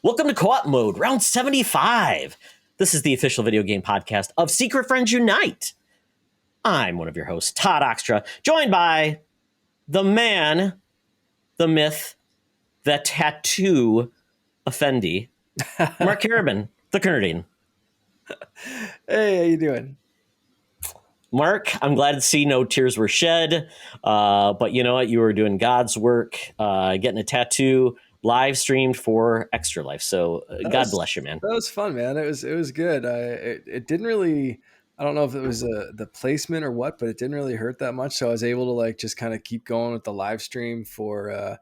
Welcome to Co-op Mode, round 75. This is the official video game podcast of Secret Friends Unite. I'm one of your hosts, Todd Oxtra, joined by the man, the myth, the tattoo offendee, Mark Carabin, the Kernerdine. Hey, how you doing? Mark, I'm glad to see no tears were shed, but you know what? You were doing God's work, getting a tattoo live streamed for Extra Life. So God bless you, man. That was fun, man. It was good. It didn't really. I don't know if it was the placement or what, but it didn't really hurt that much. So I was able to like just kind of keep going with the live stream for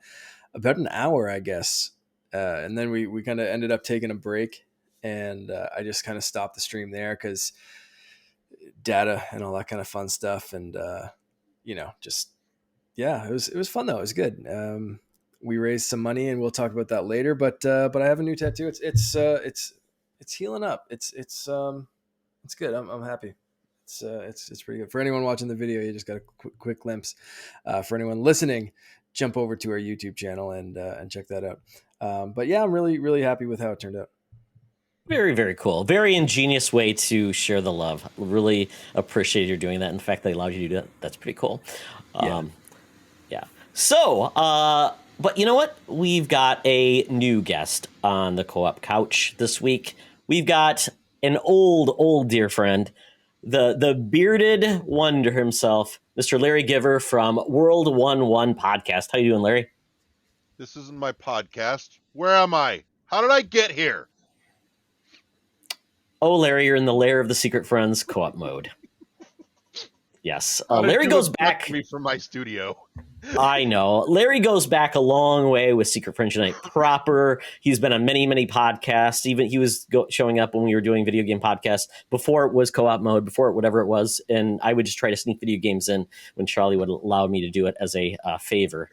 about an hour, I guess. And then we kind of ended up taking a break, and I just kind of stopped the stream there because data and all that kind of fun stuff, and just it was fun though. It was good. We raised some money, and we'll talk about that later. But I have a new tattoo. It's healing up. It's good. I'm happy. It's pretty good. For anyone watching the video, you just got a quick glimpse. For anyone listening, jump over to our YouTube channel and check that out. But yeah, I'm really happy with how it turned out. Very, very cool. Very ingenious way to share the love. Really appreciate you doing that. In fact, they allowed you to do that. That's pretty cool. Yeah. So, but you know what? We've got a new guest on the Co-op Couch this week. We've got an old dear friend, the bearded wonder himself, Mr. Larry Giver from World 1-1 podcast. How you doing, Larry? This isn't my podcast. Where am I? How did I get here? Oh, Larry, you're in the lair of the Secret Friends Co-op mode. Yes. Larry goes back me from my studio. I know. Larry goes back a long way with Secret Friends Unite proper. He's been on many podcasts. Even he was showing up when we were doing video game podcasts before it was co-op mode, before whatever it was. And I would just try to sneak video games in when Charlie would allow me to do it as a favor.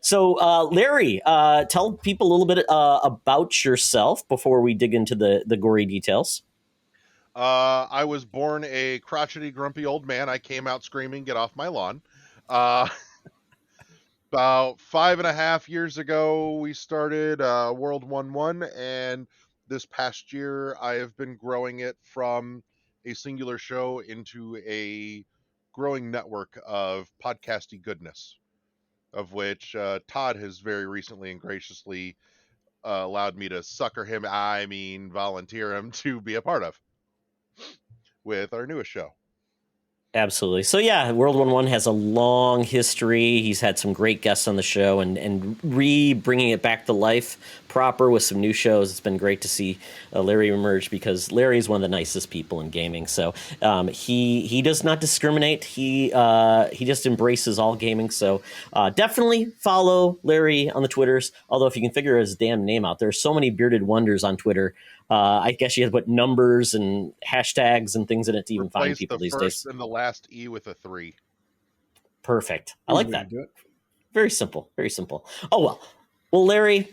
So, Larry, tell people a little bit about yourself before we dig into the gory details. I was born a crotchety, grumpy old man. I came out screaming, "Get off my lawn." About 5.5 years ago, we started World 1-1, and this past year, I have been growing it from a singular show into a growing network of podcasty goodness, of which Todd has very recently and graciously allowed me to volunteer him to be a part of with our newest show. Absolutely. So yeah, World 1-1 has a long history. He's had some great guests on the show and bringing it back to life proper with some new shows. It's been great to see Larry emerge because Larry is one of the nicest people in gaming. So he does not discriminate. He just embraces all gaming. So definitely follow Larry on the Twitters. Although if you can figure his damn name out, there's so many bearded wonders on Twitter. I guess you have to put numbers and hashtags and things in it to even find people these days. Replace the first and the last E with a 3. Perfect. I like that. Very simple. Very simple. Oh, well, Larry,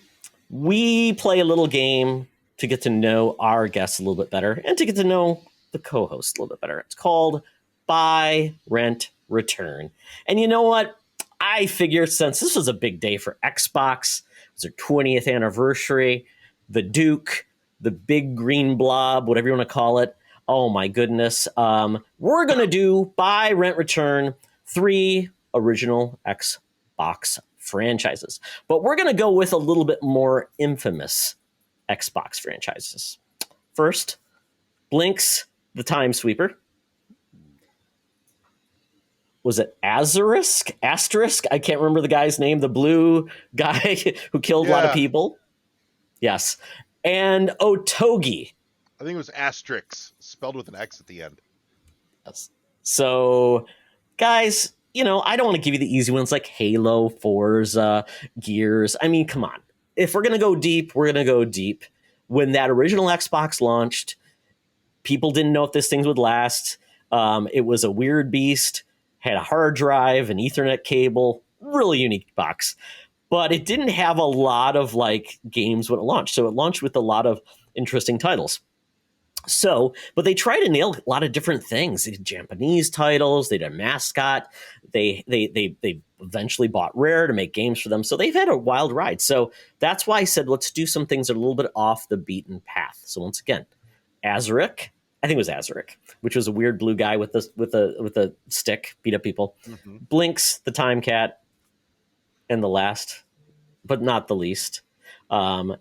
we play a little game to get to know our guests a little bit better and to get to know the co-host a little bit better. It's called Buy, Rent, Return. And you know what? I figure since this was a big day for Xbox, it was their 20th anniversary, the Duke, the big green blob, whatever you want to call it. Oh, my goodness. We're going to do Buy, Rent, Return 3 original Xbox franchises. But we're going to go with a little bit more infamous Xbox franchises. First, Blink's The Time Sweeper. Was it Asterisk? I can't remember the guy's name. The blue guy who killed a lot of people. Yes. And Otogi. I think it was Asterix, spelled with an X at the end. Yes. So, guys, I don't want to give you the easy ones like Halo, Forza, Gears. I mean, come on. If we're going to go deep, we're going to go deep. When that original Xbox launched, people didn't know if this thing would last. It was a weird beast, had a hard drive, an Ethernet cable, really unique box. But it didn't have a lot of games when it launched. So it launched with a lot of interesting titles. So, but they try to nail a lot of different things. They did Japanese titles. They did a mascot. They eventually bought Rare to make games for them. So they've had a wild ride. So that's why I said let's do some things that are a little bit off the beaten path. So once again, Azuric, I think it was Azuric, which was a weird blue guy with a stick, beat up people. Mm-hmm. Blinks, the Time Cat, and the last, but not the least,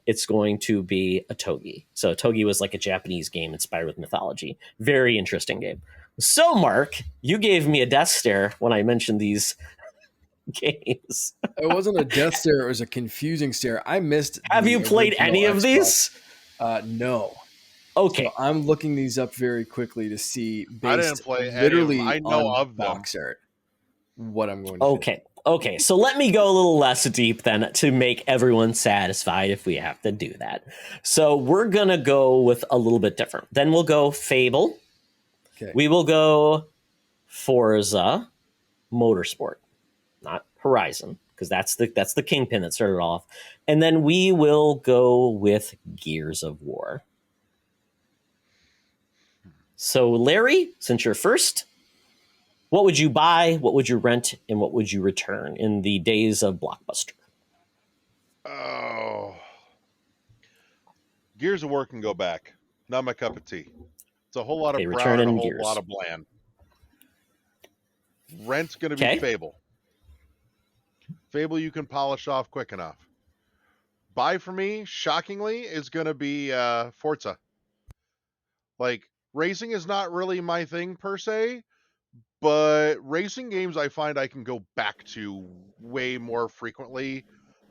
it's going to be a Togi. So Togi was like a Japanese game inspired with mythology. Very interesting game. So, Mark, you gave me a death stare when I mentioned these games. It wasn't a death stare. It was a confusing stare. I missed. Have you played any of these? No. Okay. So I'm looking these up very quickly to see, I didn't based play literally any of them. I know on of them. box art, what I'm going to Okay. Okay, so let me go a little less deep then to make everyone satisfied if we have to do that. So we're going to go with a little bit different. Then we'll go Fable. Okay. We will go Forza Motorsport, not Horizon, because that's the kingpin that started off. And then we will go with Gears of War. So Larry, since you're first, what would you buy, what would you rent, and what would you return in the days of Blockbuster? Oh. Gears of War can go back. Not my cup of tea. It's a whole lot of brown and a whole lot of bland. Rent's going to be Fable. Fable you can polish off quick enough. Buy for me, shockingly, is going to be Forza. Like, racing is not really my thing per se, but racing games I find I can go back to way more frequently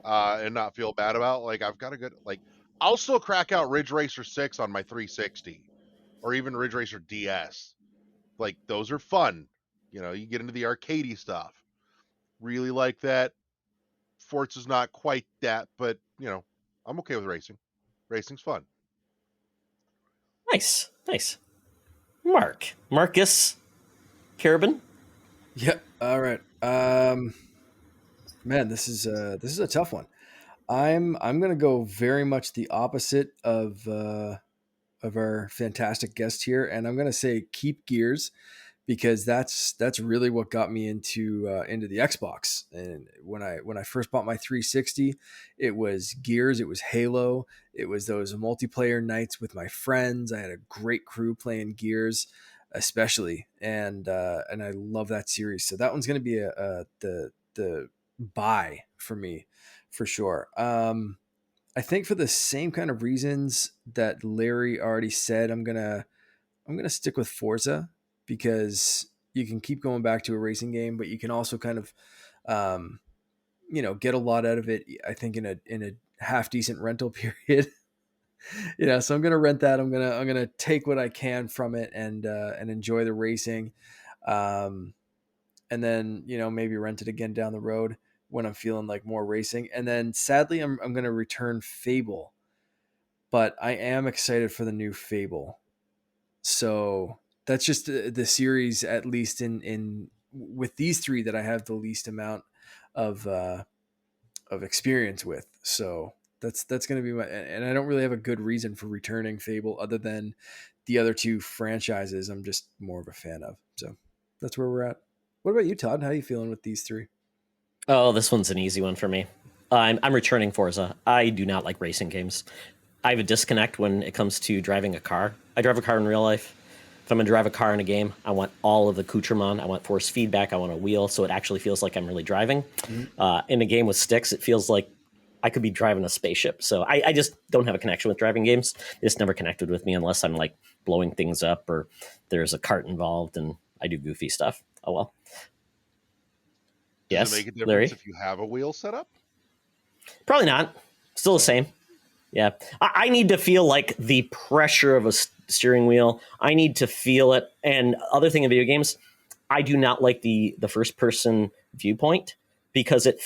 and not feel bad about. Like, I've got a good, like, I'll still crack out Ridge Racer 6 on my 360 or even Ridge Racer DS. Like, those are fun. You know, you get into the arcadey stuff. Really like that. Forza's not quite that, but, you know, I'm okay with racing. Racing's fun. Nice. Nice. Marcus Carabin? Yep. All right. Man, this is a tough one. I'm gonna go very much the opposite of our fantastic guest here, and I'm gonna say keep Gears, because that's really what got me into the Xbox. And when I first bought my 360, it was Gears, it was Halo, it was those multiplayer nights with my friends. I had a great crew playing Gears, especially, and I love that series. So that one's going to be the buy for me for sure. I think for the same kind of reasons that Larry already said, I'm gonna stick with Forza, because you can keep going back to a racing game, but you can also kind of, get a lot out of it. I think in a half decent rental period. So I'm gonna rent that. I'm gonna take what I can from it and enjoy the racing, and then maybe rent it again down the road when I'm feeling like more racing. And then sadly, I'm gonna return Fable, but I am excited for the new Fable. So that's just the series, at least in with these three, that I have the least amount of experience with. So that's going to be and I don't really have a good reason for returning Fable other than the other two franchises I'm just more of a fan of. So that's where we're at. What about you, Todd? How are you feeling with these three? Oh, this one's an easy one for me. I'm returning Forza. I do not like racing games. I have a disconnect when it comes to driving a car. I drive a car in real life. If I'm going to drive a car in a game, I want all of the accoutrement. I want force feedback. I want a wheel, so it actually feels like I'm really driving. Mm-hmm. In a game with sticks, it feels like I could be driving a spaceship. So I just don't have a connection with driving games. It's never connected with me unless I'm like blowing things up or there's a cart involved and I do goofy stuff. Oh, well. Does it make a difference, Larry, if you have a wheel set up? Probably not. Still the same. Yeah. I need to feel like the pressure of a steering wheel. I need to feel it. And other thing in video games, I do not like the first person viewpoint because it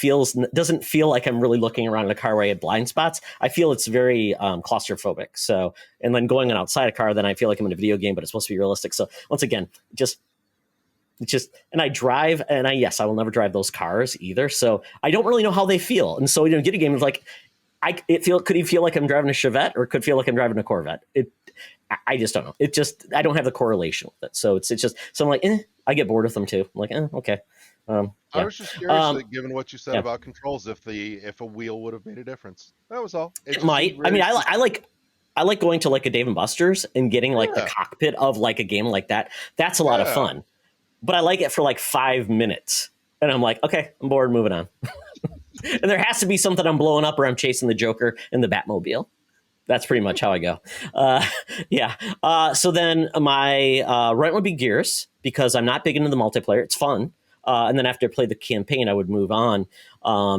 doesn't feel like I'm really looking around in a car where I have blind spots. I feel it's very claustrophobic. So, and then going outside a car, then I feel like I'm in a video game, but it's supposed to be realistic. So once again, and I drive, and yes, I will never drive those cars either. So I don't really know how they feel. And so, get a game of like, could he feel like I'm driving a Chevette, or could feel like I'm driving a Corvette? I just don't know. I don't have the correlation with it. So it's just, so I'm like, I get bored with them too. I'm like, okay. I was just curious, given what you said about controls, if a wheel would have made a difference. That was all. It might. I mean, I like going to like a Dave and Buster's and getting like the cockpit of like a game like that. That's a lot of fun. But I like it for like 5 minutes. And I'm like, okay, I'm bored, moving on. And there has to be something I'm blowing up, or I'm chasing the Joker in the Batmobile. That's pretty much how I go. So then my right would be Gears, because I'm not big into the multiplayer. It's fun. And then after I play the campaign, I would move on,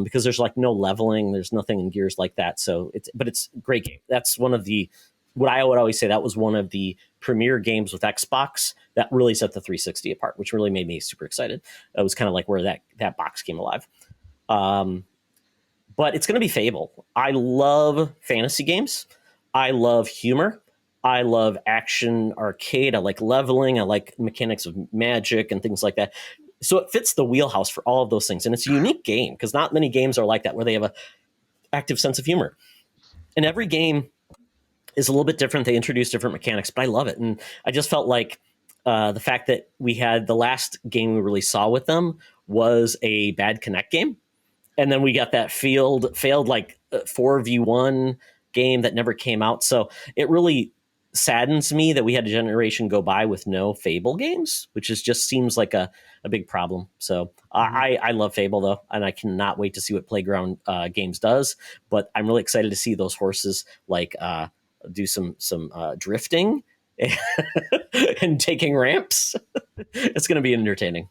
because there's like no leveling. There's nothing in Gears like that. So it's a great game. That's one of the, what I would always say, that was one of the premier games with Xbox that really set the 360 apart, which really made me super excited. It was kind of like where that box came alive. But it's going to be Fable. I love fantasy games. I love humor. I love action arcade. I like leveling. I like mechanics of magic and things like that. So it fits the wheelhouse for all of those things. And it's a unique game, because not many games are like that, where they have an active sense of humor. And every game is a little bit different. They introduce different mechanics, but I love it. And I just felt like the fact that we had the last game we really saw with them was a bad Connect game. And then we got that failed like 4v1 game that never came out. So it really saddens me that we had a generation go by with no Fable games, which just seems like a big problem. So I love Fable, though, and I cannot wait to see what Playground Games does. But I'm really excited to see those horses like do some drifting and taking ramps. It's going to be entertaining.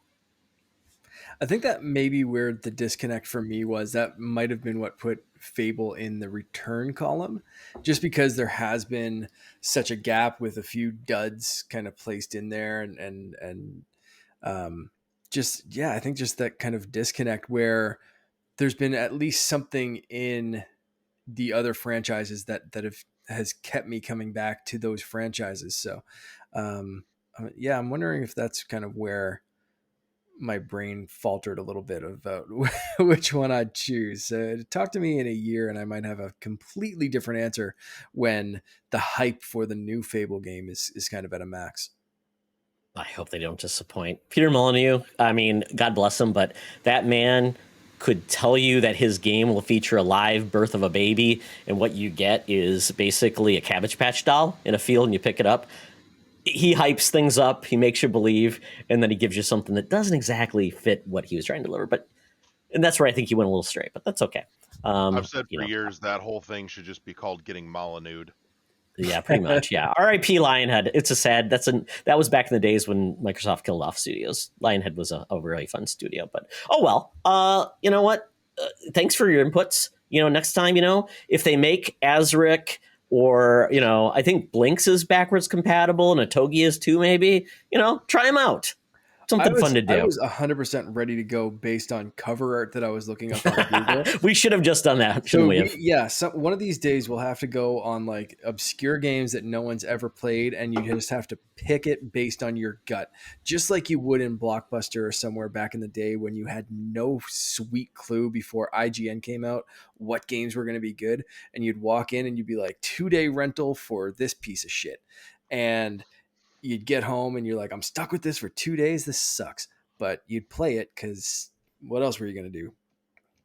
I think that maybe where the disconnect for me was, that might have been what put Fable in the return column, just because there has been such a gap with a few duds kind of placed in there, and just, I think just that kind of disconnect where there's been at least something in the other franchises that has kept me coming back to those franchises. So I'm wondering if that's kind of where my brain faltered a little bit about which one I'd choose. Talk to me in a year and I might have a completely different answer, when the hype for the new Fable game is kind of at a max. I hope they don't disappoint. Peter Molyneux, I mean, God bless him, but that man could tell you that his game will feature a live birth of a baby, and what you get is basically a Cabbage Patch doll in a field, and you pick it up. He hypes things up, he makes you believe, and then he gives you something that doesn't exactly fit what he was trying to deliver. And that's where I think he went a little straight, but that's okay. I've said for years that whole thing should just be called getting Molyneuxed. Yeah, pretty much. Yeah. R.I.P. Lionhead. It's a sad. That was back in the days when Microsoft killed off studios. Lionhead was a really fun studio, but oh well. You know what? Thanks for your inputs. Next time, if they make Azric, or I think Blinks is backwards compatible and Otogi is too. Maybe try them out. Something fun to do. I was 100% ready to go based on cover art that I was looking up on Google. We should have just done that, shouldn't we have? Yeah, one of these days we'll have to go on like obscure games that no one's ever played, and you just have to pick it based on your gut, just like you would in Blockbuster or somewhere back in the day when you had no sweet clue before IGN came out what games were going to be good, and you'd walk in and you'd be like, 2-day rental for this piece of shit, and you'd get home and you're like, I'm stuck with this for 2 days. This sucks. But you'd play it because what else were you going to do?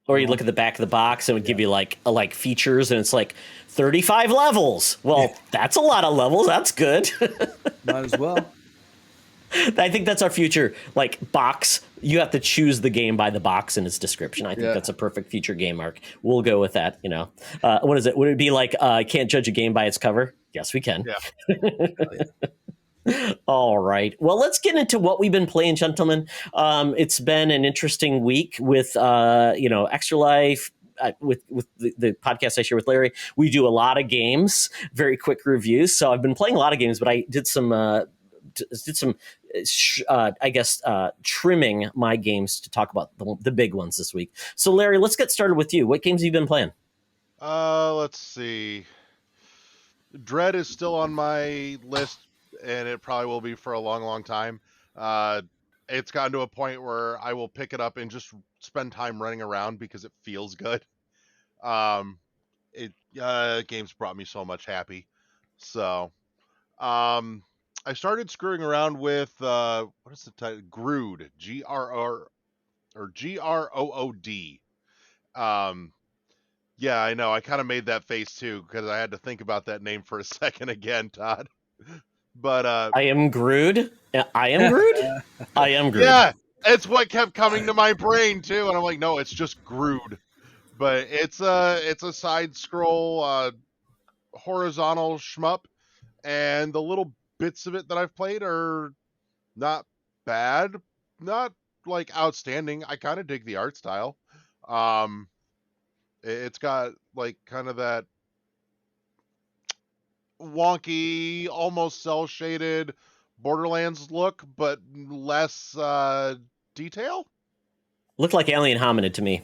Or you look at the back of the box and it would give you like features, and it's like 35 levels. Well, that's a lot of levels. That's good. Might as well. I think that's our future. Like box, you have to choose the game by the box and its description. I think that's a perfect future game arc. We'll go with that. What is it? Would it be like, can't judge a game by its cover? Yes, we can. Yeah. All right. Well, let's get into what we've been playing, gentlemen. It's been an interesting week with, Extra Life, with the podcast I share with Larry. We do a lot of games, very quick reviews. So I've been playing a lot of games, but I did some, trimming my games to talk about the big ones this week. So Larry, let's get started with you. What games have you been playing? Let's see. Dread is still on my list, and it probably will be for a long, long time. It's gotten to a point where I will pick it up and just spend time running around because it feels good. games brought me so much happy. So, I started screwing around with what is the title? Grood, Grood. Yeah, I know. I kind of made that face too because I had to think about that name for a second again, Todd. But I am Grood. I am Grood. I am Grood. yeah, it's what kept coming to my brain too, and I'm like, no, it's just Grood. But it's a side scroll horizontal shmup, and the little bits of it that I've played are not bad, not like outstanding. I kind of dig the art style. Um, it's got like kind of that wonky, almost cell shaded Borderlands look, but less detail. Looked like Alien Hominid to me.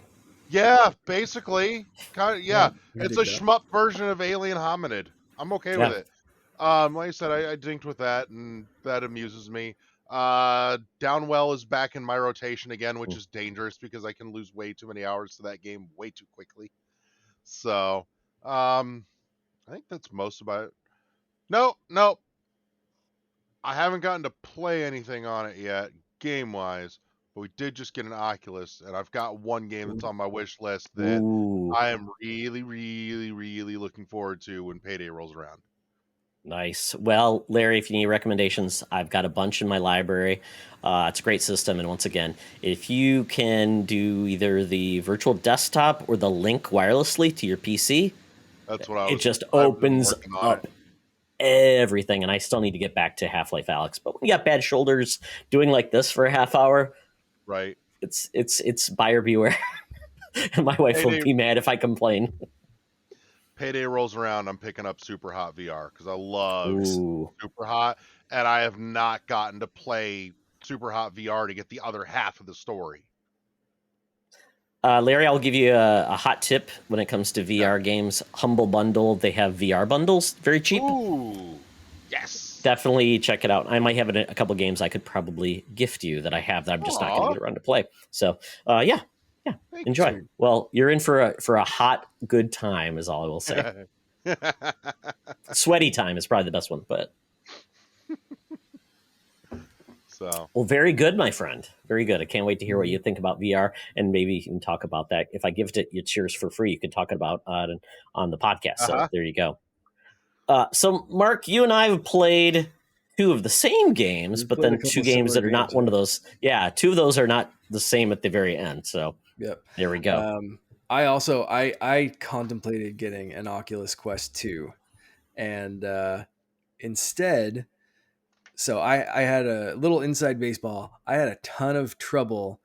Yeah, basically, kind of. Yeah, I it's dig a that. shmup version of Alien Hominid. I'm okay with it. Like I said, I dinked with that, and that amuses me. Downwell is back in my rotation again, which is dangerous because I can lose way too many hours to that game way too quickly. So, I think that's most about it. No, I haven't gotten to play anything on it yet, game wise. But we did just get an Oculus, and I've got one game that's on my wish list that Ooh, I am really, really, really looking forward to when payday rolls around. nice. Well, Larry, if you need recommendations, I've got a bunch in my library. It's a great system, and once again, if you can do either the virtual desktop or the link wirelessly to your PC, That's it just I've been opens working on it. up everything. And I still need to get back to Half-Life Alyx, but when you got bad shoulders, doing like this for a half hour, Right. it's buyer beware. And my wife will Payday be mad if I complain. Payday rolls around, I'm picking up Super Hot VR because I love Ooh. Super Hot, and I have not gotten to play Super Hot VR to get the other half of the story. Larry, I'll give you a hot tip when it comes to VR games. Humble Bundle, they have VR bundles, very cheap. Ooh, yes. Definitely check it out. I might have a couple games I could probably gift you that I have that I'm just not going to get around to play. So, yeah, enjoy. Sweet. Well, you're in for a hot, good time, is all I will say. Sweaty time is probably the best one, but so well, very good, my friend. Very good. I can't wait to hear what you think about VR, and maybe you can talk about that. If I give it you cheers for free, you can talk about on the podcast. So there you go. So Mark, you and I have played two of the same games, but then two games that are not one of those. Yeah, two of those are not the same at the very end. So yep, there we go. I contemplated getting an Oculus Quest 2, and instead, so I had a little inside baseball. I had a ton of trouble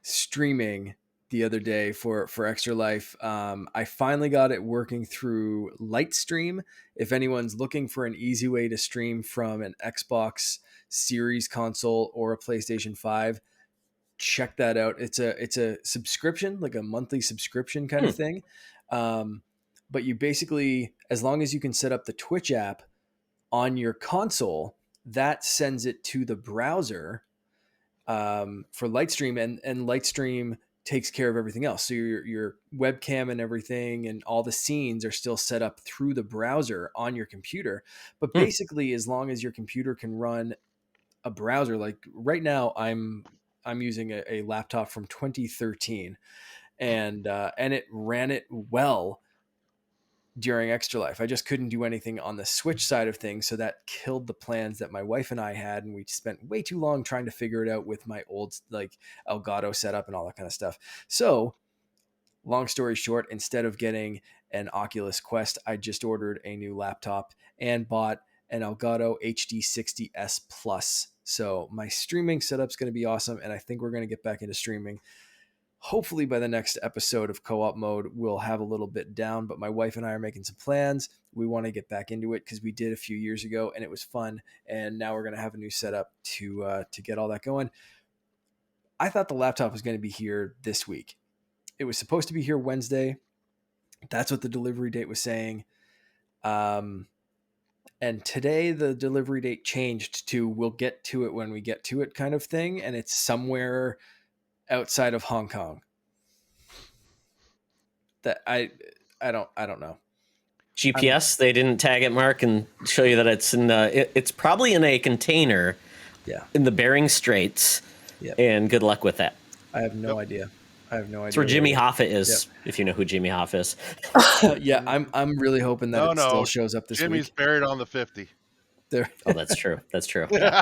streaming the other day for Extra Life. I finally got it working through Lightstream. If anyone's looking for an easy way to stream from an Xbox Series console or a PlayStation 5, check that out. It's a subscription, like a monthly subscription kind of thing. But you basically, as long as you can set up the Twitch app on your console, that sends it to the browser for Lightstream, and Lightstream takes care of everything else. So your webcam and everything and all the scenes are still set up through the browser on your computer. But basically, as long as your computer can run a browser, like right now, I'm using a laptop from 2013, and it ran it well during Extra Life. I just couldn't do anything on the Switch side of things, so that killed the plans that my wife and I had, and we spent way too long trying to figure it out with my old like Elgato setup and all that kind of stuff. So, long story short, instead of getting an Oculus Quest, I just ordered a new laptop and bought an Elgato HD60S Plus. So my streaming setup's going to be awesome, and I think we're going to get back into streaming. Hopefully by the next episode of Co-op Mode, we'll have a little bit down, but my wife and I are making some plans. We want to get back into it because we did a few years ago and it was fun. And now we're going to have a new setup to get all that going. I thought the laptop was going to be here this week. It was supposed to be here Wednesday. That's what the delivery date was saying. And today the delivery date changed to we'll get to it when we get to it kind of thing. And it's somewhere outside of Hong Kong. That I don't know. GPS, they didn't tag it, Mark, and show you that it's in it's probably in a container in the Bering Straits. Yep. And good luck with that. I have no idea. It's where Jimmy Hoffa is, if you know who Jimmy Hoffa is. Yeah, I'm really hoping that it still shows up this week. Jimmy's buried on the 50. Oh, that's true. That's true. Yeah.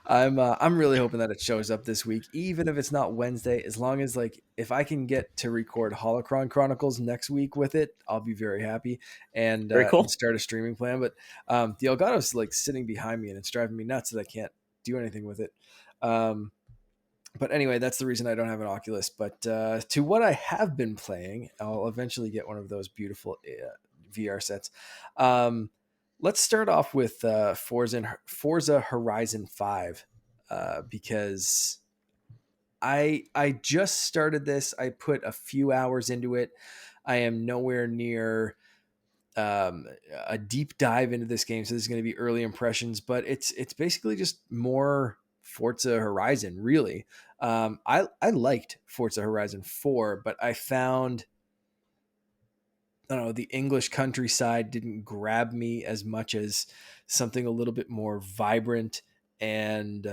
I'm really hoping that it shows up this week, even if it's not Wednesday. As long as if I can get to record Holocron Chronicles next week with it, I'll be very happy and, very cool. And start a streaming plan. But the Elgato's sitting behind me and it's driving me nuts that I can't do anything with it. But anyway, that's the reason I don't have an Oculus. But to what I have been playing, I'll eventually get one of those beautiful VR sets. Let's start off with Forza Horizon 5 because I just started this. I put a few hours into it. I am nowhere near a deep dive into this game, so this is going to be early impressions. But it's basically just more Forza Horizon, really. I liked Forza Horizon 4, but I found, I don't know, the English countryside didn't grab me as much as something a little bit more vibrant and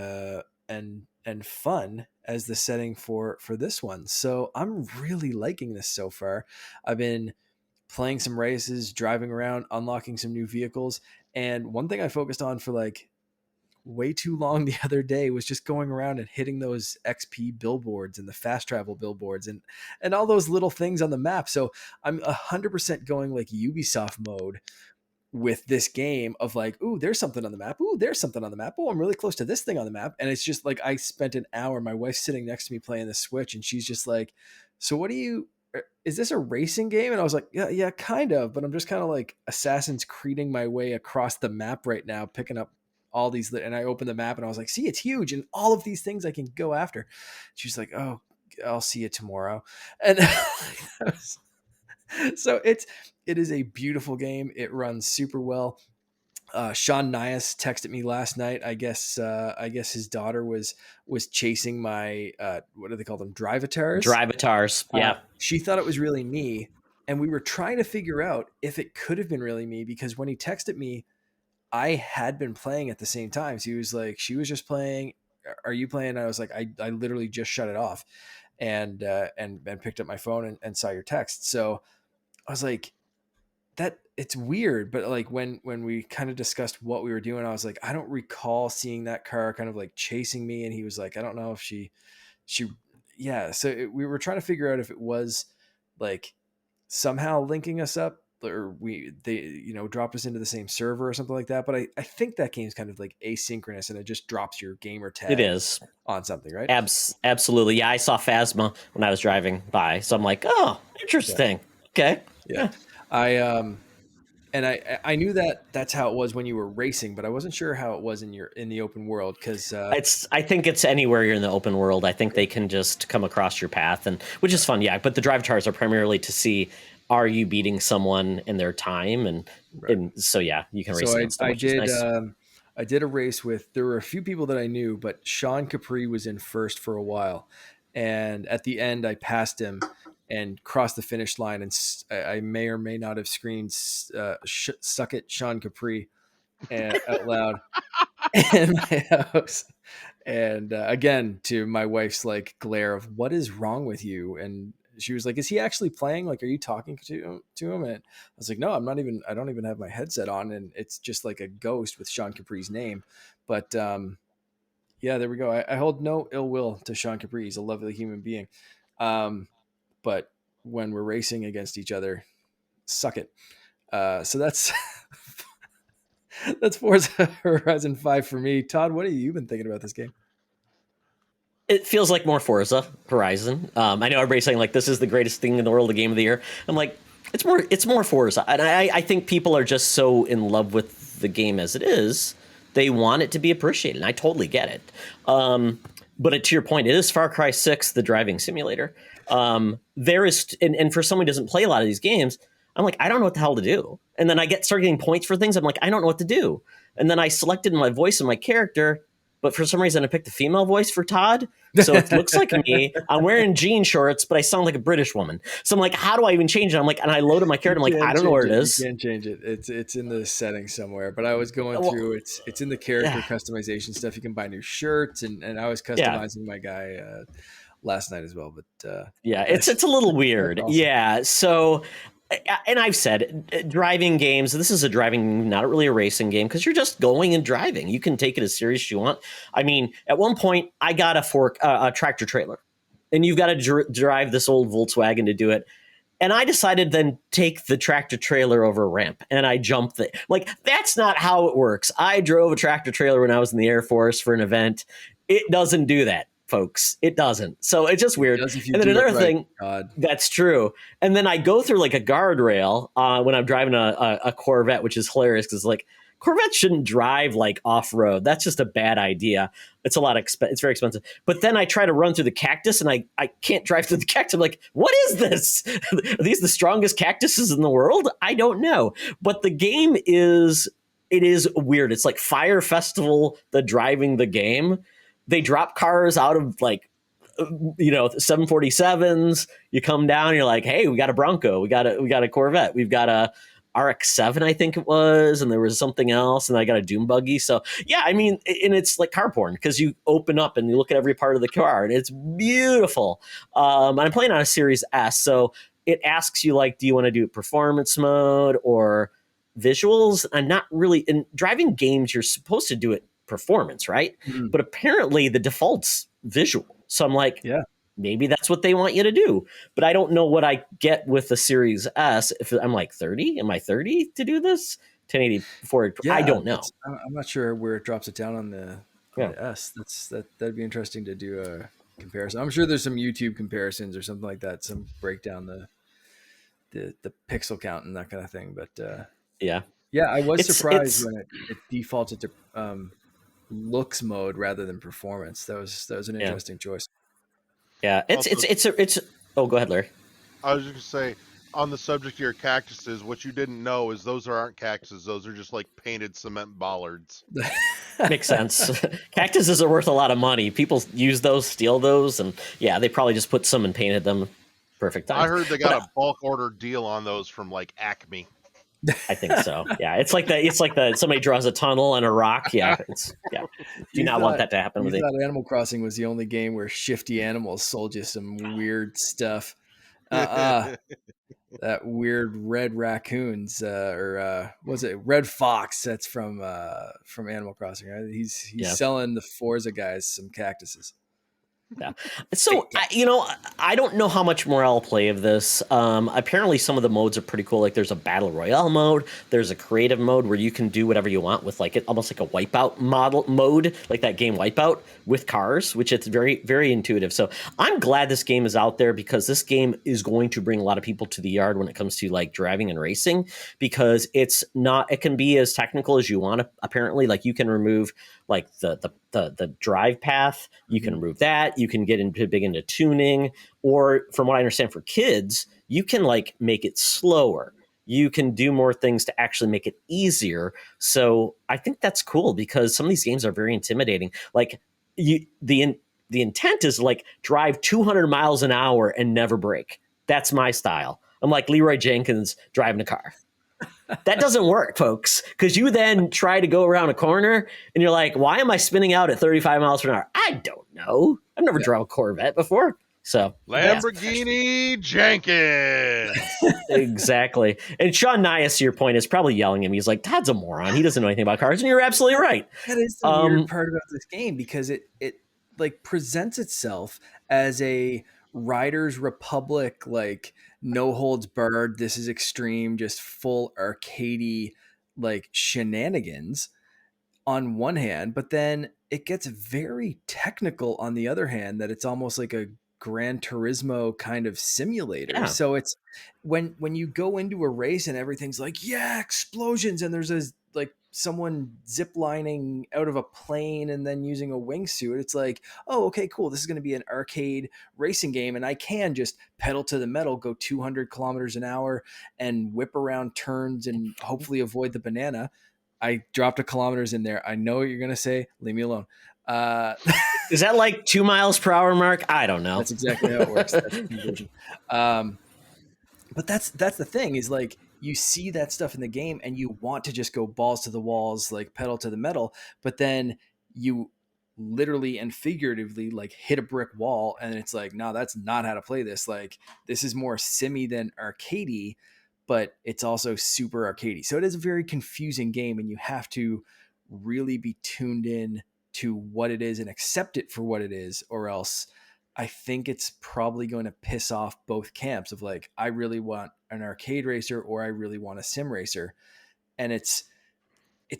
fun as the setting for this one. So I'm really liking this so far. I've been playing some races, driving around, unlocking some new vehicles, and one thing I focused on for way too long the other day was just going around and hitting those XP billboards and the fast travel billboards and all those little things on the map. So I'm 100% going Ubisoft mode with this game of ooh, there's something on the map. Ooh, there's something on the map. Oh, I'm really close to this thing on the map. And it's just I spent an hour, my wife's sitting next to me playing the Switch and she's just so is this a racing game? And I was like, yeah, kind of, but I'm just kind of Assassin's Creeding my way across the map right now, picking up all these, and I opened the map and I was like, see, it's huge and all of these things I can go after. She's like, oh, I'll see you tomorrow. And so it is a beautiful game. It runs super well. Sean Nias texted me last night. I guess his daughter was chasing my what do they call them? Drivatars. Yeah. She thought it was really me, and we were trying to figure out if it could have been really me because when he texted me, I had been playing at the same time. So he was like, she was just playing. Are you playing? And I was like, I literally just shut it off and picked up my phone and saw your text. So I was like, that it's weird. But when we kind of discussed what we were doing, I was like, I don't recall seeing that car kind of chasing me. And he was like, I don't know if she, yeah. So we were trying to figure out if it was somehow linking us up, or they dropped us into the same server or something like that. But I think that game's kind of asynchronous and it just drops your gamer tag. It is on something, right? Absolutely. Yeah, I saw Phasma when I was driving by, so I'm like, oh, interesting. Yeah. Okay. Yeah. I knew that's how it was when you were racing, but I wasn't sure how it was in the open world because I think it's anywhere you're in the open world. I think they can just come across your path, and which is fun. Yeah, but the drive tars are primarily to see, are you beating someone in their time, and so yeah, you can race. So I did a race there were a few people that I knew, but Sean Capri was in first for a while, and at the end I passed him and crossed the finish line, and I may or may not have screamed "Suck it, Sean Capri" out loud in my house. And again, to my wife's glare of what is wrong with you, and she was like, is he actually playing? Are you talking to him? And I was like, no, I don't even have my headset on, and it's just a ghost with Sean Capri's name. But yeah, there we go. I hold no ill will to Sean Capri. He's a lovely human being. But when we're racing against each other, suck it. So that's that's Forza Horizon 5 for me. Todd, what have you been thinking about this game? It feels like more Forza Horizon. I know everybody's saying this is the greatest thing in the world, the game of the year. I'm like, it's more Forza. And I think people are just so in love with the game as it is. They want it to be appreciated. And I totally get it. But to your point, it is Far Cry 6, the driving simulator. There is, and for someone who doesn't play a lot of these games, I'm like, I don't know what the hell to do. And then I start getting points for things. I'm like, I don't know what to do. And then I selected my voice and my character, but for some reason I picked the female voice for Todd. So it looks like me. I'm wearing jean shorts, but I sound like a British woman. So I'm like, how do I even change it? I'm like, and I loaded my character. I'm like, I don't know where it is. You can't change it. It's in the settings somewhere. But I was going through. It's in the character customization stuff. You can buy new shirts, and I was customizing my guy last night as well. But it's a little weird. Awesome. Yeah. So. And I've said driving games, this is a driving, not really a racing game, because you're just going and driving. You can take it as serious as you want. I mean, at one point, I got a tractor trailer, and you've got to drive this old Volkswagen to do it. And I decided then take the tractor trailer over a ramp, and I jumped it. Like, that's not how it works. I drove a tractor trailer when I was in the Air Force for an event. It doesn't do that, folks. It doesn't. So it's just weird. And then another thing, that's true. And then I go through like a guardrail when I'm driving a Corvette, which is hilarious because like Corvettes shouldn't drive like off-road. That's just a bad idea. It's a lot of it's very expensive. But then I try to run through the cactus and I can't drive through the cactus. I'm like, what is this? Are these the strongest cactuses in the world? I don't know. But the game is weird. It's like Fire Festival, the driving the game. They drop cars out of like, 747s. You come down, you're like, hey, we got a Bronco, we got a Corvette, we've got a RX-7, I think it was, and there was something else, and I got a Doom buggy. So yeah, I mean, and it's like car porn because you open up and you look at every part of the car, and it's beautiful. I'm playing on a Series S, so it asks you like, do you want to do performance mode or visuals? And not really in driving games, you're supposed to do it performance, right? Mm-hmm. But apparently the default's visual. So I'm like, maybe that's what they want you to do. But I don't know what I get with the Series S. If I'm like 30, am I 30 to do this? 1080 I don't know. I'm not sure where it drops it down on the S. That'd be interesting to do a comparison. I'm sure there's some YouTube comparisons or something like that. Some breakdown the pixel count and that kind of thing. But I was surprised when it defaulted to looks mode rather than performance. That was an interesting choice. Yeah, it's oh, go ahead, Larry. I was just gonna say, on the subject of your cactuses, what you didn't know is those aren't cactuses. Those are just like painted cement bollards. Makes sense. Cactuses are worth a lot of money. People use those, steal those, and they probably just put some and painted them. Perfect time. I heard they got a bulk order deal on those from like Acme. I think so. Yeah, it's like somebody draws a tunnel on a rock. Yeah, do not want that to happen. You thought Animal Crossing was the only game where shifty animals sold you some weird stuff. That weird red raccoons, or was it red fox? That's from Animal Crossing, right? He's selling the Forza guys some cactuses. Yeah. So, I don't know how much more I'll play of this. Apparently, some of the modes are pretty cool. Like, there's a battle royale mode. There's a creative mode where you can do whatever you want with like almost like a Wipeout mode, like that game Wipeout with cars, which it's very, very intuitive. So I'm glad this game is out there because this game is going to bring a lot of people to the yard when it comes to like driving and racing, because it can be as technical as you want. Apparently, like you can remove like the drive path, you can remove that, you can get into tuning, or from what I understand for kids, you can like make it slower. You can do more things to actually make it easier. So I think that's cool because some of these games are very intimidating. Like the intent is like drive 200 miles an hour and never brake. That's my style. I'm like Leroy Jenkins driving a car. That doesn't work, folks, because you then try to go around a corner and you're like, why am I spinning out at 35 miles per hour? I don't know. I've never drove a Corvette before. So Lamborghini Jenkins. Exactly. And Sean Nias, to your point, is probably yelling at me. He's like, Todd's a moron. He doesn't know anything about cars. And you're absolutely right. That is the weird part about this game, because it like presents itself as a Riders Republic, like no holds barred, this is extreme, just full arcadey like shenanigans on one hand, but then it gets very technical on the other hand, that it's almost like a Gran Turismo kind of simulator. Yeah. So it's when you go into a race and everything's like, explosions, and there's like someone zip lining out of a plane and then using a wingsuit. It's like, oh, okay, cool. This is going to be an arcade racing game, and I can just pedal to the metal, go 200 kilometers an hour and whip around turns and hopefully avoid the banana. I dropped a kilometers in there. I know what you're going to say. Leave me alone. Is that like 2 miles per hour, Mark? I don't know. That's exactly how it works. That's the conversion. But that's the thing is like you see that stuff in the game and you want to just go balls to the walls, like pedal to the metal, but then you literally and figuratively like hit a brick wall and it's like, no, that's not how to play this. Like this is more simmy than arcadey, but it's also super arcadey. So it is a very confusing game and you have to really be tuned in to what it is and accept it for what it is, or else I think it's probably going to piss off both camps of like, I really want an arcade racer or I really want a sim racer. And it's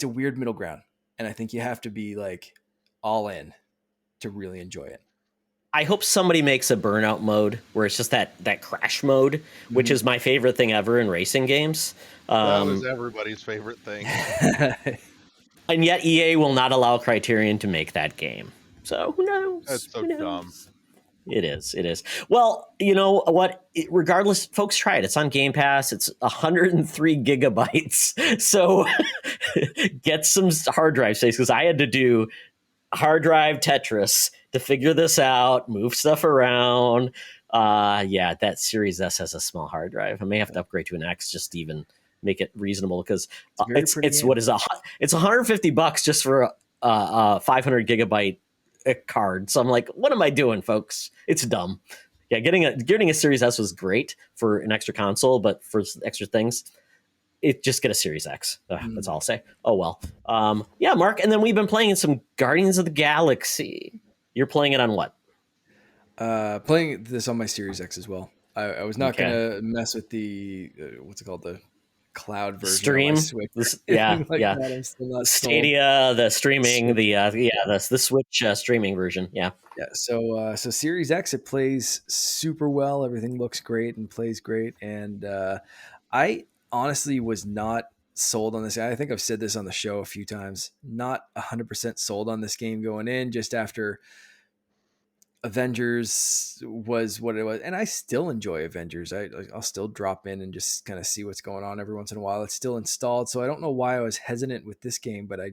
a weird middle ground. And I think you have to be like all in to really enjoy it. I hope somebody makes a burnout mode where it's just that crash mode, which is my favorite thing ever in racing games. That was everybody's favorite thing. And yet EA will not allow Criterion to make that game. So who knows? That's so dumb. It is. Well, you know what? Regardless, folks, try it. It's on Game Pass. It's 103 gigabytes. So get some hard drive space, because I had to do hard drive Tetris to figure this out, move stuff around. Yeah, that Series S has a small hard drive. I may have to upgrade to an X just to even make it reasonable, because it's $150 just for a 500 gigabyte card. So I'm like, what am I doing, folks? It's dumb. Yeah, getting a Series S was great for an extra console, but for extra things, just get a Series X. That's all I'll say. Oh well. Yeah, Mark. And then we've been playing some Guardians of the Galaxy. You're playing it on what? Playing this on my Series X as well. I was not gonna mess with the what's it called, the cloud version stream. Yeah. Stadia, the streaming, the Switch streaming version. Yeah. So Series X, it plays super well. Everything looks great and plays great. And I honestly was not sold on this. I think I've said this on the show a few times. Not 100% sold on this game going in, just after Avengers was what it was, and I still enjoy Avengers. I'll still drop in and just kind of see what's going on every once in a while. It's still installed, so I don't know why I was hesitant with this game, but I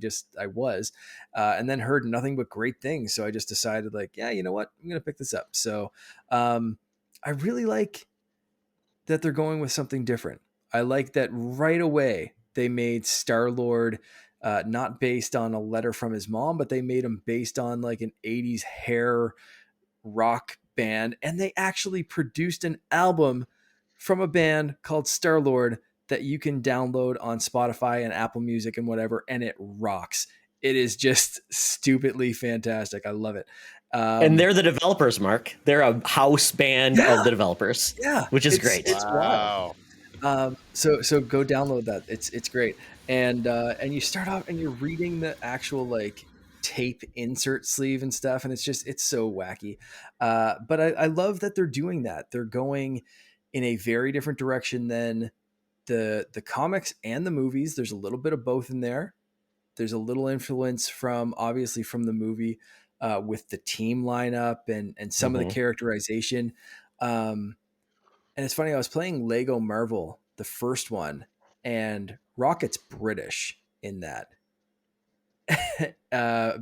was, and then heard nothing but great things. So I just decided, like, yeah, you know what, I'm gonna pick this up. So I really like that they're going with something different. I like that right away they made Star-Lord not based on a letter from his mom, but they made him based on like an 80s hair rock band, and they actually produced an album from a band called Star-Lord that you can download on Spotify and Apple Music and whatever, and it rocks. It is just stupidly fantastic. I love it. And they're the developers, Mark. They're a house band of the developers. Yeah, which is great. It's wild. So go download that. It's great. And you start off and you're reading the actual like tape insert sleeve and stuff, and it's so wacky. But I love that they're doing that. They're going in a very different direction than the comics and the movies. There's a little bit of both in there. There's a little influence from the movie with the team lineup and some of the characterization. And it's funny, I was playing Lego Marvel, the first one, and Rocket's British in that.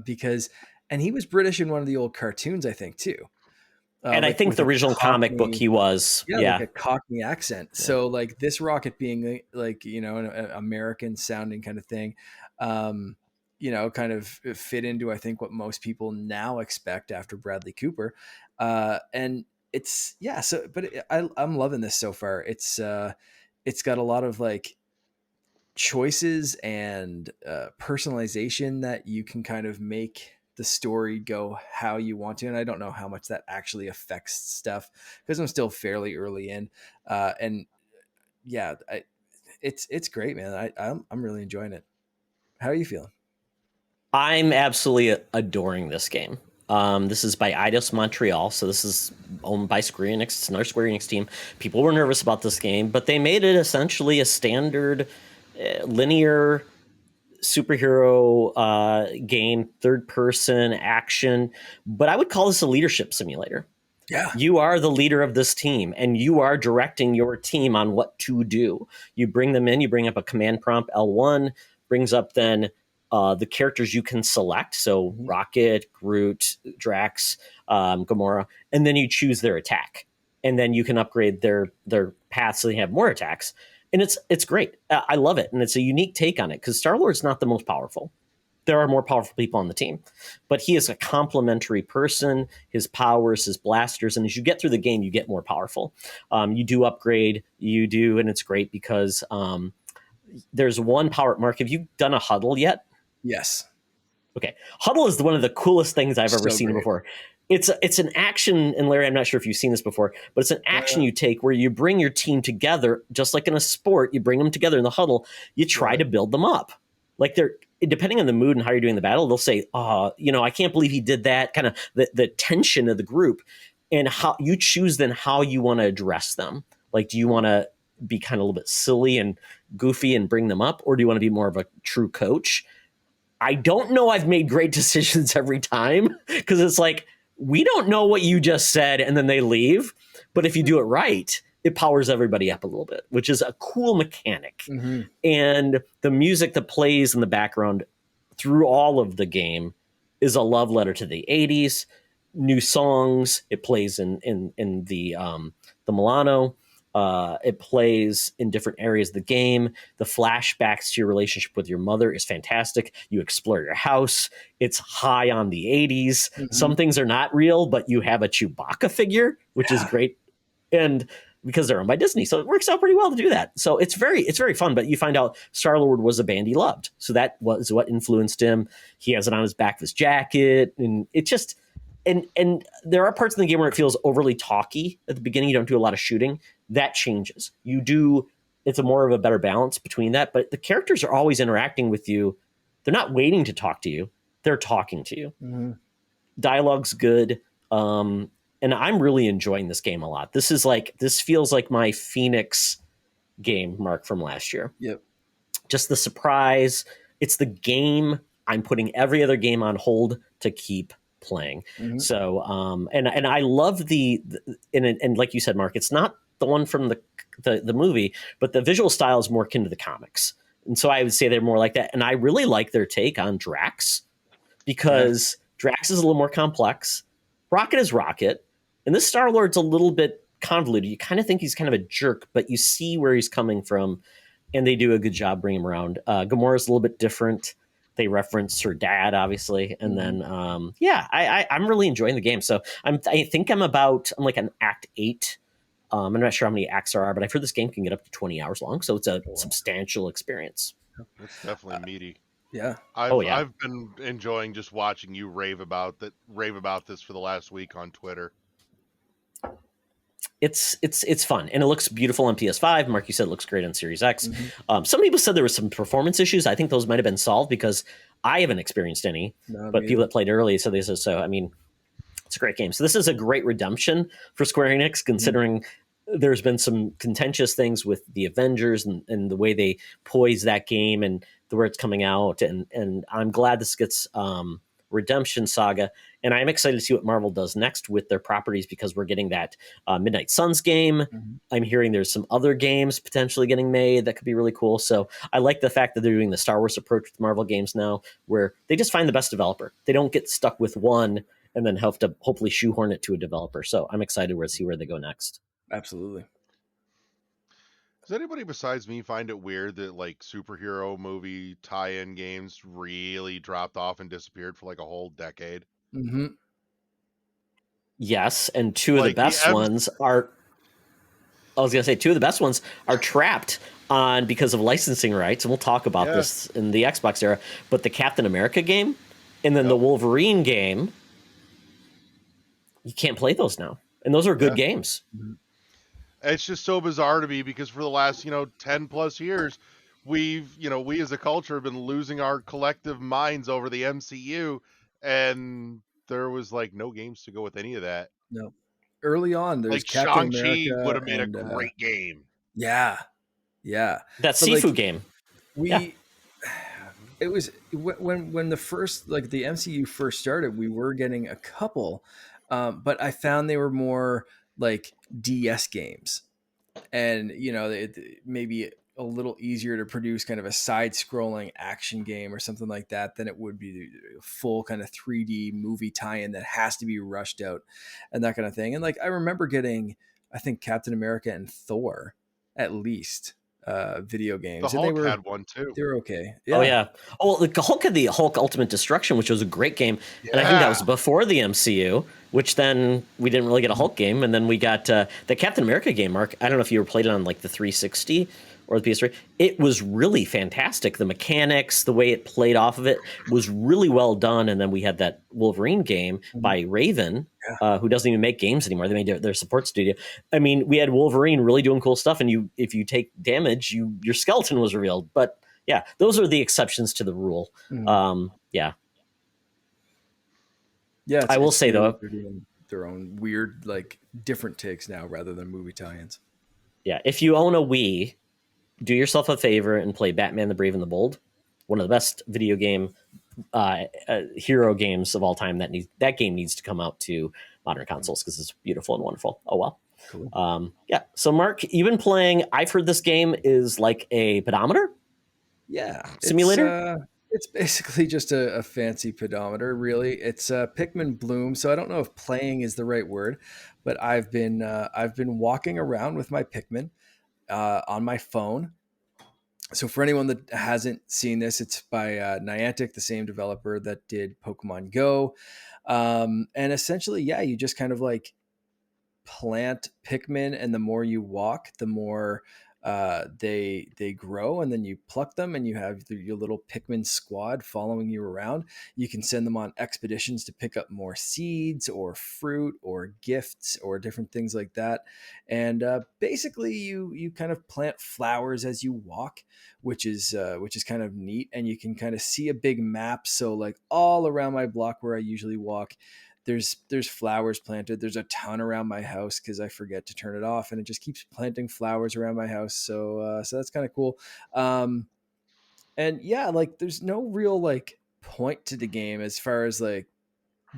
Because he was British in one of the old cartoons, I think, too. And I think the original comic book he was. Like a Cockney accent. Yeah. So like this Rocket being like, an American sounding kind of thing, kind of fit into, I think, what most people now expect after Bradley Cooper. And it's, I'm loving this so far. It's got a lot of like choices and personalization that you can kind of make the story go how you want to. And I don't know how much that actually affects stuff because I'm still fairly early in. It's great, man. I'm really enjoying it. How are you feeling? I'm absolutely adoring this game. This is by Eidos Montreal, so this is owned by Square Enix. It's another Square Enix team. People were nervous about this game, but they made it essentially a standard linear superhero game, third-person action. But I would call this a leadership simulator. Yeah. You are the leader of this team, and you are directing your team on what to do. You bring them in, you bring up a command prompt, L1, brings up then the characters you can select. So Rocket, Groot, Drax, Gamora, and then you choose their attack. And then you can upgrade their paths so they have more attacks. And it's great. I love it. And it's a unique take on it because Star-Lord's not the most powerful. There are more powerful people on the team, but he is a complementary person. His powers, his blasters, and as you get through the game, you get more powerful. You do upgrade, and it's great because there's one power. Mark, have you done a huddle yet? Yes. Okay, huddle is one of the coolest things I've ever seen before. It's an action, and Larry, I'm not sure if you've seen this before, but it's an action you take where you bring your team together, just like in a sport. You bring them together in the huddle. You try to build them up. Like they're depending on the mood and how you're doing the battle, they'll say, "Oh, I can't believe he did that." Kind of the tension of the group, and how you choose then how you want to address them. Like, do you want to be kind of a little bit silly and goofy and bring them up, or do you want to be more of a true coach? I don't know. I've made great decisions every time because it's like, we don't know what you just said, and then they leave. But if you do it right, it powers everybody up a little bit, which is a cool mechanic. And the music that plays in the background through all of the game is a love letter to the 80s. New songs. It plays in the Milano. It plays in different areas of the game. The flashbacks to your relationship with your mother is fantastic. You explore your house. It's high on the 80s. Some things are not real, but you have a Chewbacca figure, which is great. And because they're owned by Disney, so it works out pretty well to do that. So it's very fun. But you find out Star-Lord was a band he loved, so that was what influenced him. He has it on his back of his jacket, and it just and there are parts in the game where it feels overly talky at the beginning. You don't do a lot of shooting. That changes. You do. It's a more of a better balance between that. But the characters are always interacting with you. They're not waiting to talk to you. They're talking to you. Dialogue's good. And I'm really enjoying this game a lot. This feels like my Phoenix game, Mark, from last year. Yep. Just the surprise. It's the game I'm putting every other game on hold to keep playing. So, and I love and like you said, Mark, it's not the one from the movie, but the visual style is more akin to the comics. And so I would say they're more like that. And I really like their take on Drax because Drax is a little more complex. Rocket is Rocket. And this Star-Lord's a little bit convoluted. You kind of think he's kind of a jerk, but you see where he's coming from, and they do a good job bringing him around. Gamora's a little bit different. They reference her dad, obviously. And then, I'm really enjoying the game. So I think I'm like an Act 8. I'm not sure how many acts there are, but I've heard this game can get up to 20 hours long. So it's a substantial experience. It's definitely meaty. Yeah. I've been enjoying just watching you rave about this for the last week on Twitter. It's fun, and it looks beautiful on PS5. Mark, you said it looks great on Series X. Some people said there was some performance issues. I think those might have been solved because I haven't experienced any, but people that played early, so they said so. I mean, it's a great game. So this is a great redemption for Square Enix, considering there's been some contentious things with the Avengers and the way they poise that game and the where it's coming out. And I'm glad this gets Redemption Saga. And I'm excited to see what Marvel does next with their properties because we're getting that Midnight Suns game. I'm hearing there's some other games potentially getting made that could be really cool. So I like the fact that they're doing the Star Wars approach with Marvel games now, where they just find the best developer. They don't get stuck with one and then have to hopefully shoehorn it to a developer. So I'm excited to see where they go next. Absolutely. Does anybody besides me find it weird that like superhero movie tie-in games really dropped off and disappeared for like a whole decade? Yes, and two of the best ones are. I was gonna say two of the best ones are trapped on because of licensing rights, and we'll talk about this in the Xbox era. But the Captain America game, and then the Wolverine game, you can't play those now, and those are good games. It's just so bizarre to me because for the last 10 plus years, we as a culture have been losing our collective minds over the MCU, and there was like no games to go with any of that. No. Early on, there's like Captain Shang-Chi America would have made a great game. Yeah. That Sifu game. It was when the first the MCU first started, we were getting a couple, but I found they were more like DS games, and maybe a little easier to produce kind of a side-scrolling action game or something like that than it would be the full kind of 3D movie tie-in that has to be rushed out and that kind of thing. And like I remember getting, I think, Captain America and Thor at least video games, The and they Hulk were had one too. okay. Oh Yeah. yeah. Oh, the Hulk had the Hulk Ultimate Destruction, which was a great game, and I think that was Yeah. before the MCU. Which then we didn't really get a Hulk game, and then we got the Captain America game. Mark, I don't know if you ever played it on like the 360 or the PS3. It was really fantastic. The mechanics, the way it played off of it, was really well done. And then we had that Wolverine game by Raven, who doesn't even make games anymore. They made their support studio. I mean, we had Wolverine really doing cool stuff, and if you take damage, your skeleton was revealed. But yeah, those are the exceptions to the rule. Yeah. Yeah, I will say though, they're doing their own weird, like different takes now rather than movie tie-ins. yeah, if you own a Wii, do yourself a favor and play Batman the Brave and the Bold, one of the best video game hero games of all time. That game needs to come out to modern consoles because it's beautiful and wonderful. Oh well. Cool. Yeah. So Mark, you've been playing. I've heard this game is like a pedometer. Yeah, simulator. It's basically just a fancy pedometer, really. It's Pikmin Bloom. So I don't know if playing is the right word, but I've been walking around with my Pikmin on my phone. So for anyone that hasn't seen this, it's by Niantic, the same developer that did Pokemon Go. And essentially, yeah, you just kind of like plant Pikmin, and the more you walk, the more they grow, and then you pluck them, and you have your little Pikmin squad following you around. You can send them on expeditions to pick up more seeds or fruit or gifts or different things like that. And basically, you kind of plant flowers as you walk, which is kind of neat. And you can kind of see a big map. So like all around my block where I usually walk, there's flowers planted. There's a ton around my house because I forget to turn it off, and it just keeps planting flowers around my house. So that's kind of cool. And yeah, like there's no real like point to the game as far as like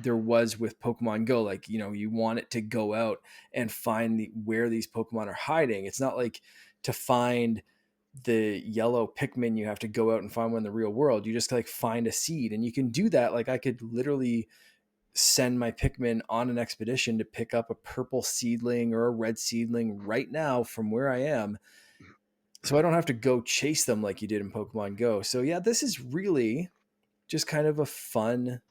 there was with Pokemon Go. Like, you know, you want it to go out and find where these Pokemon are hiding. It's not like to find the yellow Pikmin, you have to go out and find one in the real world. You just like find a seed, and you can do that. Like I could literally send my Pikmin on an expedition to pick up a purple seedling or a red seedling right now from where I am. So I don't have to go chase them like you did in Pokemon Go. So yeah, this is really just kind of a fun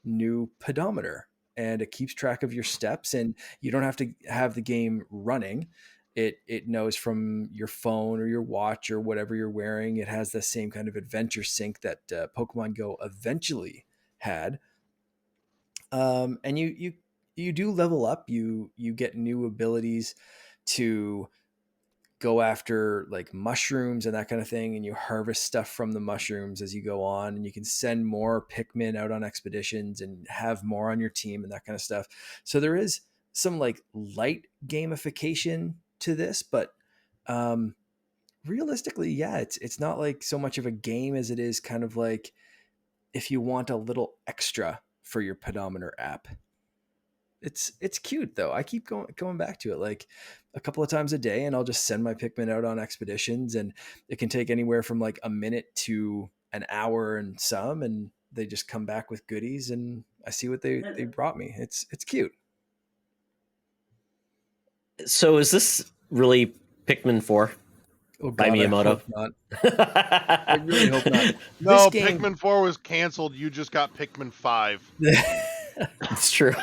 new pedometer, and it keeps track of your steps, and you don't have to have the game running. It knows from your phone or your watch or whatever you're wearing. It has the same kind of adventure sync that Pokemon Go eventually had. And you do level up. You get new abilities to go after like mushrooms and that kind of thing, and you harvest stuff from the mushrooms as you go on, and you can send more Pikmin out on expeditions and have more on your team and that kind of stuff. So there is some like light gamification to this, but realistically, yeah, it's not like so much of a game as it is kind of like if you want a little extra for your pedometer app. It's cute though. I keep going back to it like a couple of times a day, and I'll just send my Pikmin out on expeditions, and it can take anywhere from like a minute to an hour and some, and they just come back with goodies, and I see what they brought me. It's cute. So is this really Pikmin 4 by Miyamoto? I really hope not. No, Pikmin 4 was canceled. You just got Pikmin 5. It's true.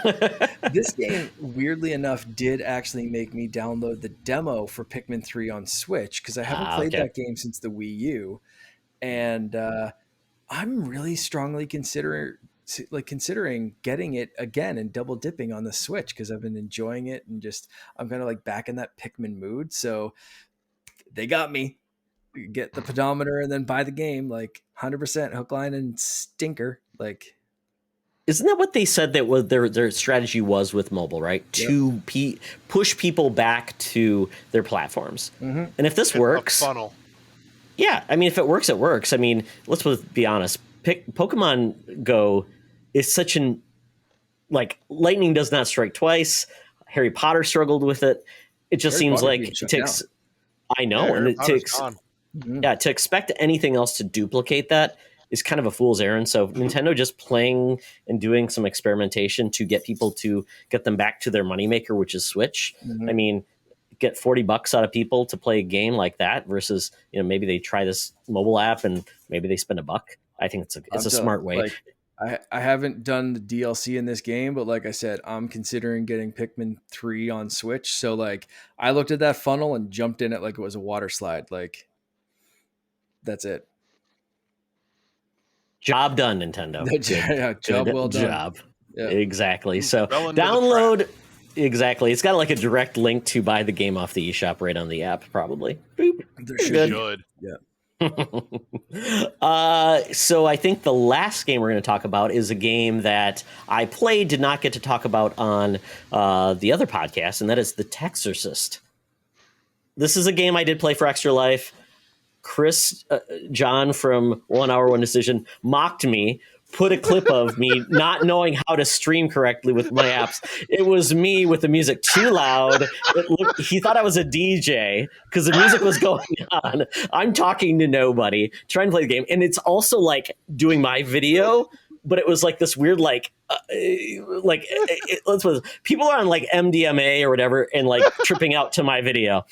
This game, weirdly enough, did actually make me download the demo for Pikmin 3 on Switch, because I haven't played that game since the Wii U. And I'm really strongly considering getting it again and double dipping on the Switch, because I've been enjoying it, and just I'm kind of like back in that Pikmin mood. So they got me. Get the pedometer and then buy the game, like 100% hook, line, and stinker. Like, isn't that what they said that was their strategy was with mobile, right? Yep. To push people back to their platforms. Mm-hmm. And if this works, funnel. Yeah, I mean, if it works, it works. I mean, let's be honest. Pokemon Go is such an like lightning does not strike twice. Harry Potter struggled with it. It just seems like it takes. Down. I know, and it takes. Gone. Yeah, to expect anything else to duplicate that is kind of a fool's errand. So Nintendo just playing and doing some experimentation to get people to get them back to their moneymaker, which is Switch. I mean, get $40 out of people to play a game like that versus, maybe they try this mobile app and maybe they spend $1. I think it's a smart way. Like, I haven't done the DLC in this game, but like I said, I'm considering getting Pikmin 3 on Switch. So like I looked at that funnel and jumped in it like it was a water slide. Like that's it. Job done, Nintendo. Job well done. Job. Yeah. Exactly. So download. Exactly. It's got like a direct link to buy the game off the eShop right on the app, probably. Boop. There should. Yeah. So I think the last game we're going to talk about is a game that I played, did not get to talk about on the other podcast, and that is the Textorcist. This is a game I did play for Extra Life. John from 1 Hour 1 Decision mocked me, put a clip of me not knowing how to stream correctly with my apps. It was me with the music too loud. He thought I was a DJ because the music was going on. I'm talking to nobody, trying to play the game. And it's also like doing my video, but it was like this weird, people are on like MDMA or whatever and like tripping out to my video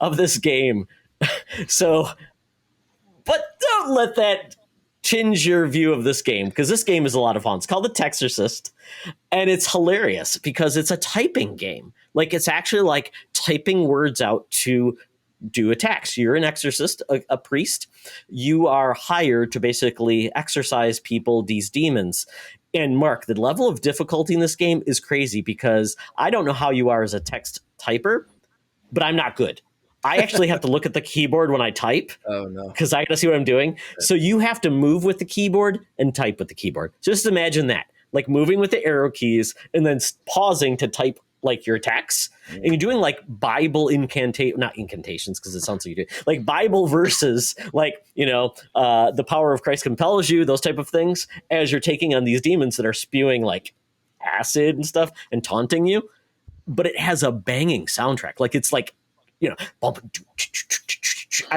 of this game. So, but don't let that change your view of this game, because this game is a lot of fun. It's called the Textorcist, and it's hilarious because it's a typing game. Like, it's actually like typing words out to do attacks. You're an exorcist, a priest. You are hired to basically exorcise people, these demons. And Mark, the level of difficulty in this game is crazy because I don't know how you are as a text typer, but I'm not good. I actually have to look at the keyboard when I type. Oh, no. Because I got to see what I'm doing. So you have to move with the keyboard and type with the keyboard. Just imagine that. Like moving with the arrow keys and then pausing to type like your attacks. And you're doing like Bible not incantations, because it sounds like you do. Like Bible verses, like, the power of Christ compels you, those type of things, as you're taking on these demons that are spewing like acid and stuff and taunting you. But it has a banging soundtrack. Like, it's like, I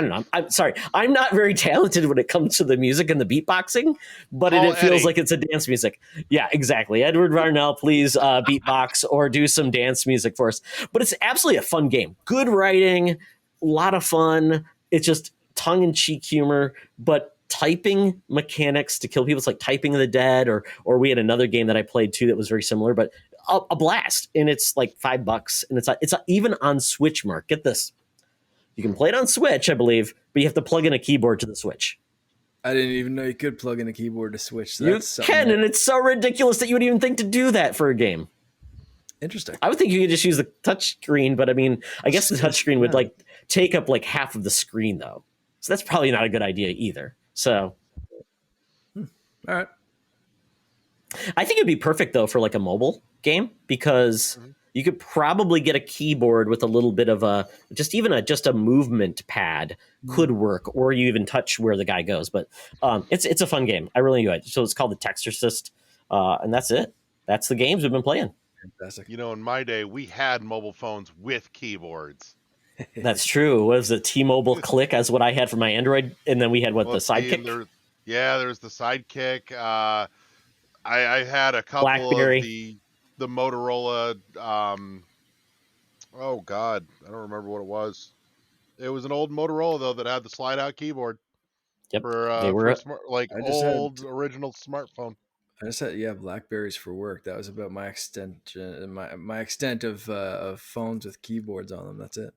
don't know. I'm sorry. I'm not very talented when it comes to the music and the beatboxing, but it feels like it's a dance music. Yeah, exactly. Edward Varnell, please beatbox or do some dance music for us. But it's absolutely a fun game. Good writing, a lot of fun. It's just tongue-in-cheek humor, but typing mechanics to kill people. It's like Typing of the Dead, or we had another game that I played too that was very similar, but a blast. And it's like $5, and it's even on Switch. Mark, get this. You can play it on Switch, I believe, but you have to plug in a keyboard to the Switch. I didn't even know you could plug in a keyboard to Switch. So you can, and it's so ridiculous that you would even think to do that for a game. Interesting. I would think you could just use the touch screen, but I mean, I guess the touch screen would like take up like half of the screen, though. So that's probably not a good idea either. So, all right. I think it'd be perfect though for like a mobile game, because you could probably get a keyboard with a little bit of just a movement pad could work, or you even touch where the guy goes. But it's a fun game. I really enjoy it. So it's called the Textorcist, and that's it. That's the games we've been playing. Fantastic. In my day, we had mobile phones with keyboards. That's true. What was it? T-Mobile Click as what I had for my Android, and then we had the Sidekick. There's the Sidekick. I had a couple BlackBerry. of the Motorola. Oh God, I don't remember what it was. It was an old Motorola though that had the slide-out keyboard. Yep, they were original smartphone. I just had Blackberries for work. That was about my extent of phones with keyboards on them. That's it.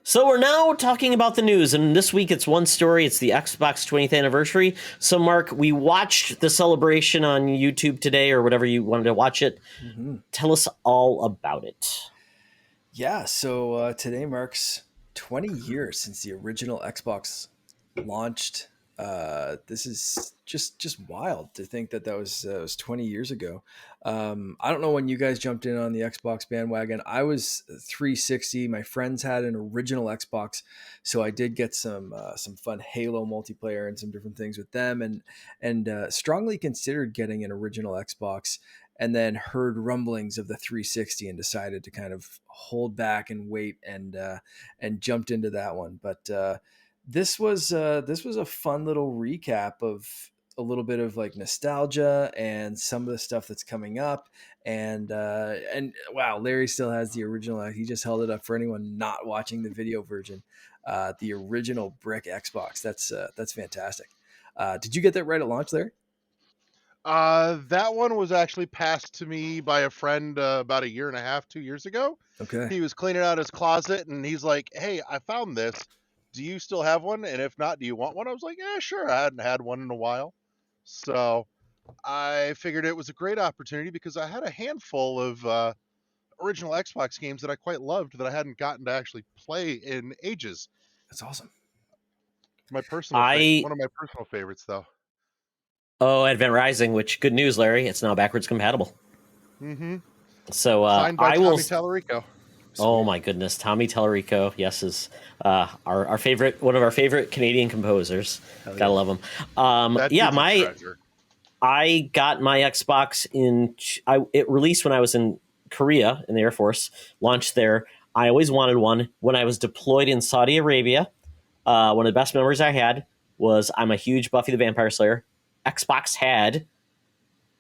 So we're now talking about the news, and this week it's one story. It's the Xbox 20th anniversary. So, Mark, we watched the celebration on YouTube today, or whatever you wanted to watch it. Mm-hmm. Tell us all about it. Yeah, so today marks 20 years since the original Xbox launched. This is just wild to think that was 20 years ago. I don't know when you guys jumped in on the Xbox bandwagon. I was 360. My friends had an original Xbox, so I did get some fun Halo multiplayer and some different things with them, and strongly considered getting an original Xbox, and then heard rumblings of the 360 and decided to kind of hold back and wait, and jumped into that one. But This was a fun little recap of a little bit of like nostalgia and some of the stuff that's coming up. And wow, Larry still has the original. He just held it up for anyone not watching the video version. The original brick Xbox. That's fantastic. Did you get that right at launch, Larry? That one was actually passed to me by a friend about a year and a half, 2 years ago. Okay. He was cleaning out his closet and he's like, "Hey, I found this. Do you still have one? And if not, do you want one?" I was like, "Yeah, sure." I hadn't had one in a while. So I figured it was a great opportunity because I had a handful of original Xbox games that I quite loved that I hadn't gotten to actually play in ages. That's awesome. One of my personal favorites, though. Oh, Advent Rising, which good news, Larry. It's now backwards compatible. Mm-hmm. So Signed by Tommy Tallarico. Oh my goodness, Tommy Tallarico, yes, is our favorite, one of our favorite Canadian composers. Hell Gotta yeah. love him. I got my Xbox it released when I was in Korea in the Air Force, launched there. I always wanted one. When I was deployed in Saudi Arabia, one of the best memories I had was I'm a huge Buffy the Vampire Slayer. Xbox had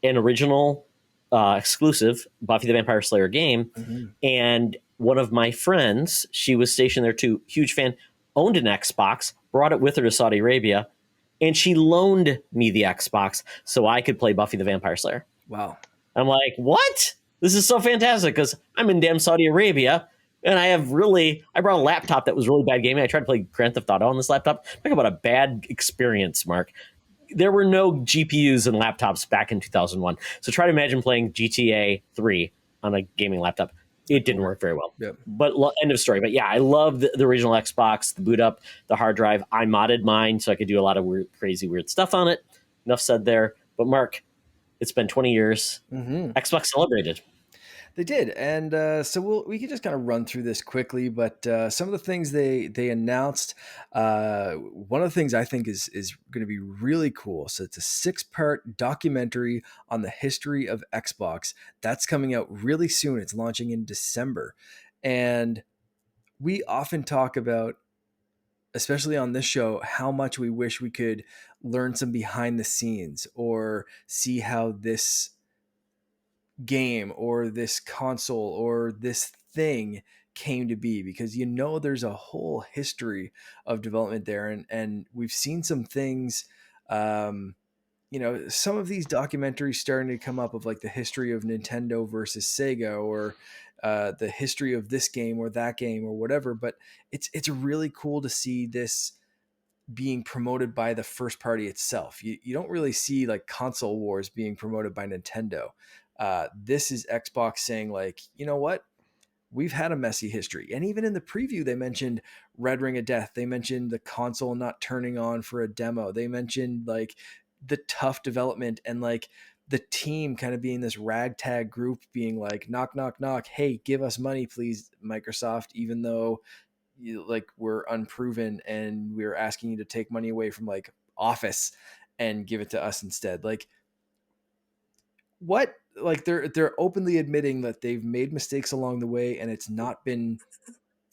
an original exclusive Buffy the Vampire Slayer game, and one of my friends, she was stationed there too, huge fan, owned an Xbox, brought it with her to Saudi Arabia, and she loaned me the Xbox so I could play Buffy the Vampire Slayer. Wow. I'm like, what? This is so fantastic because I'm in damn Saudi Arabia and I brought a laptop that was really bad gaming. I tried to play Grand Theft Auto on this laptop. Talk about a bad experience, Mark. There were no GPUs in laptops back in 2001. So try to imagine playing GTA 3 on a gaming laptop. It didn't work very well. Yep. But end of story. But yeah, I love the original Xbox, the boot up, the hard drive. I modded mine so I could do a lot of crazy, weird stuff on it. Enough said there. But Mark, it's been 20 years. Xbox celebrated. They did, and so we can just kind of run through this quickly. But some of the things they announced, one of the things I think is going to be really cool. So it's a 6-part documentary on the history of Xbox that's coming out really soon. It's launching in December, and we often talk about, especially on this show, how much we wish we could learn some behind the scenes or see how this game or this console or this thing came to be, because there's a whole history of development there, and we've seen some things, some of these documentaries starting to come up of like the history of Nintendo versus Sega, or the history of this game or that game or whatever. But it's really cool to see this being promoted by the first party itself. You don't really see like console wars being promoted by Nintendo. This is Xbox saying like, you know what? We've had a messy history. And even in the preview, they mentioned Red Ring of Death. They mentioned the console not turning on for a demo. They mentioned like the tough development and like the team kind of being this ragtag group being like, knock, knock, knock. Hey, give us money, please, Microsoft, even though we're unproven and we're asking you to take money away from like Office and give it to us instead. Like what? Like they're openly admitting that they've made mistakes along the way and it's not been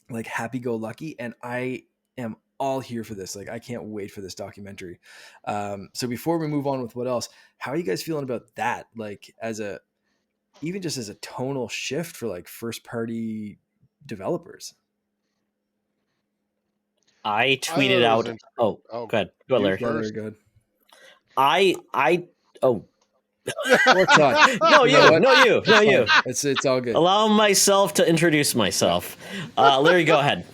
like happy go lucky. And I am all here for this. Like I can't wait for this documentary. So before we move on with what else, how are you guys feeling about that? Like even just as a tonal shift for like first party developers. I tweeted out. Go ahead, Larry. Go ahead. Oh. No, you. It's all good. Allow myself to introduce myself. Larry, go ahead.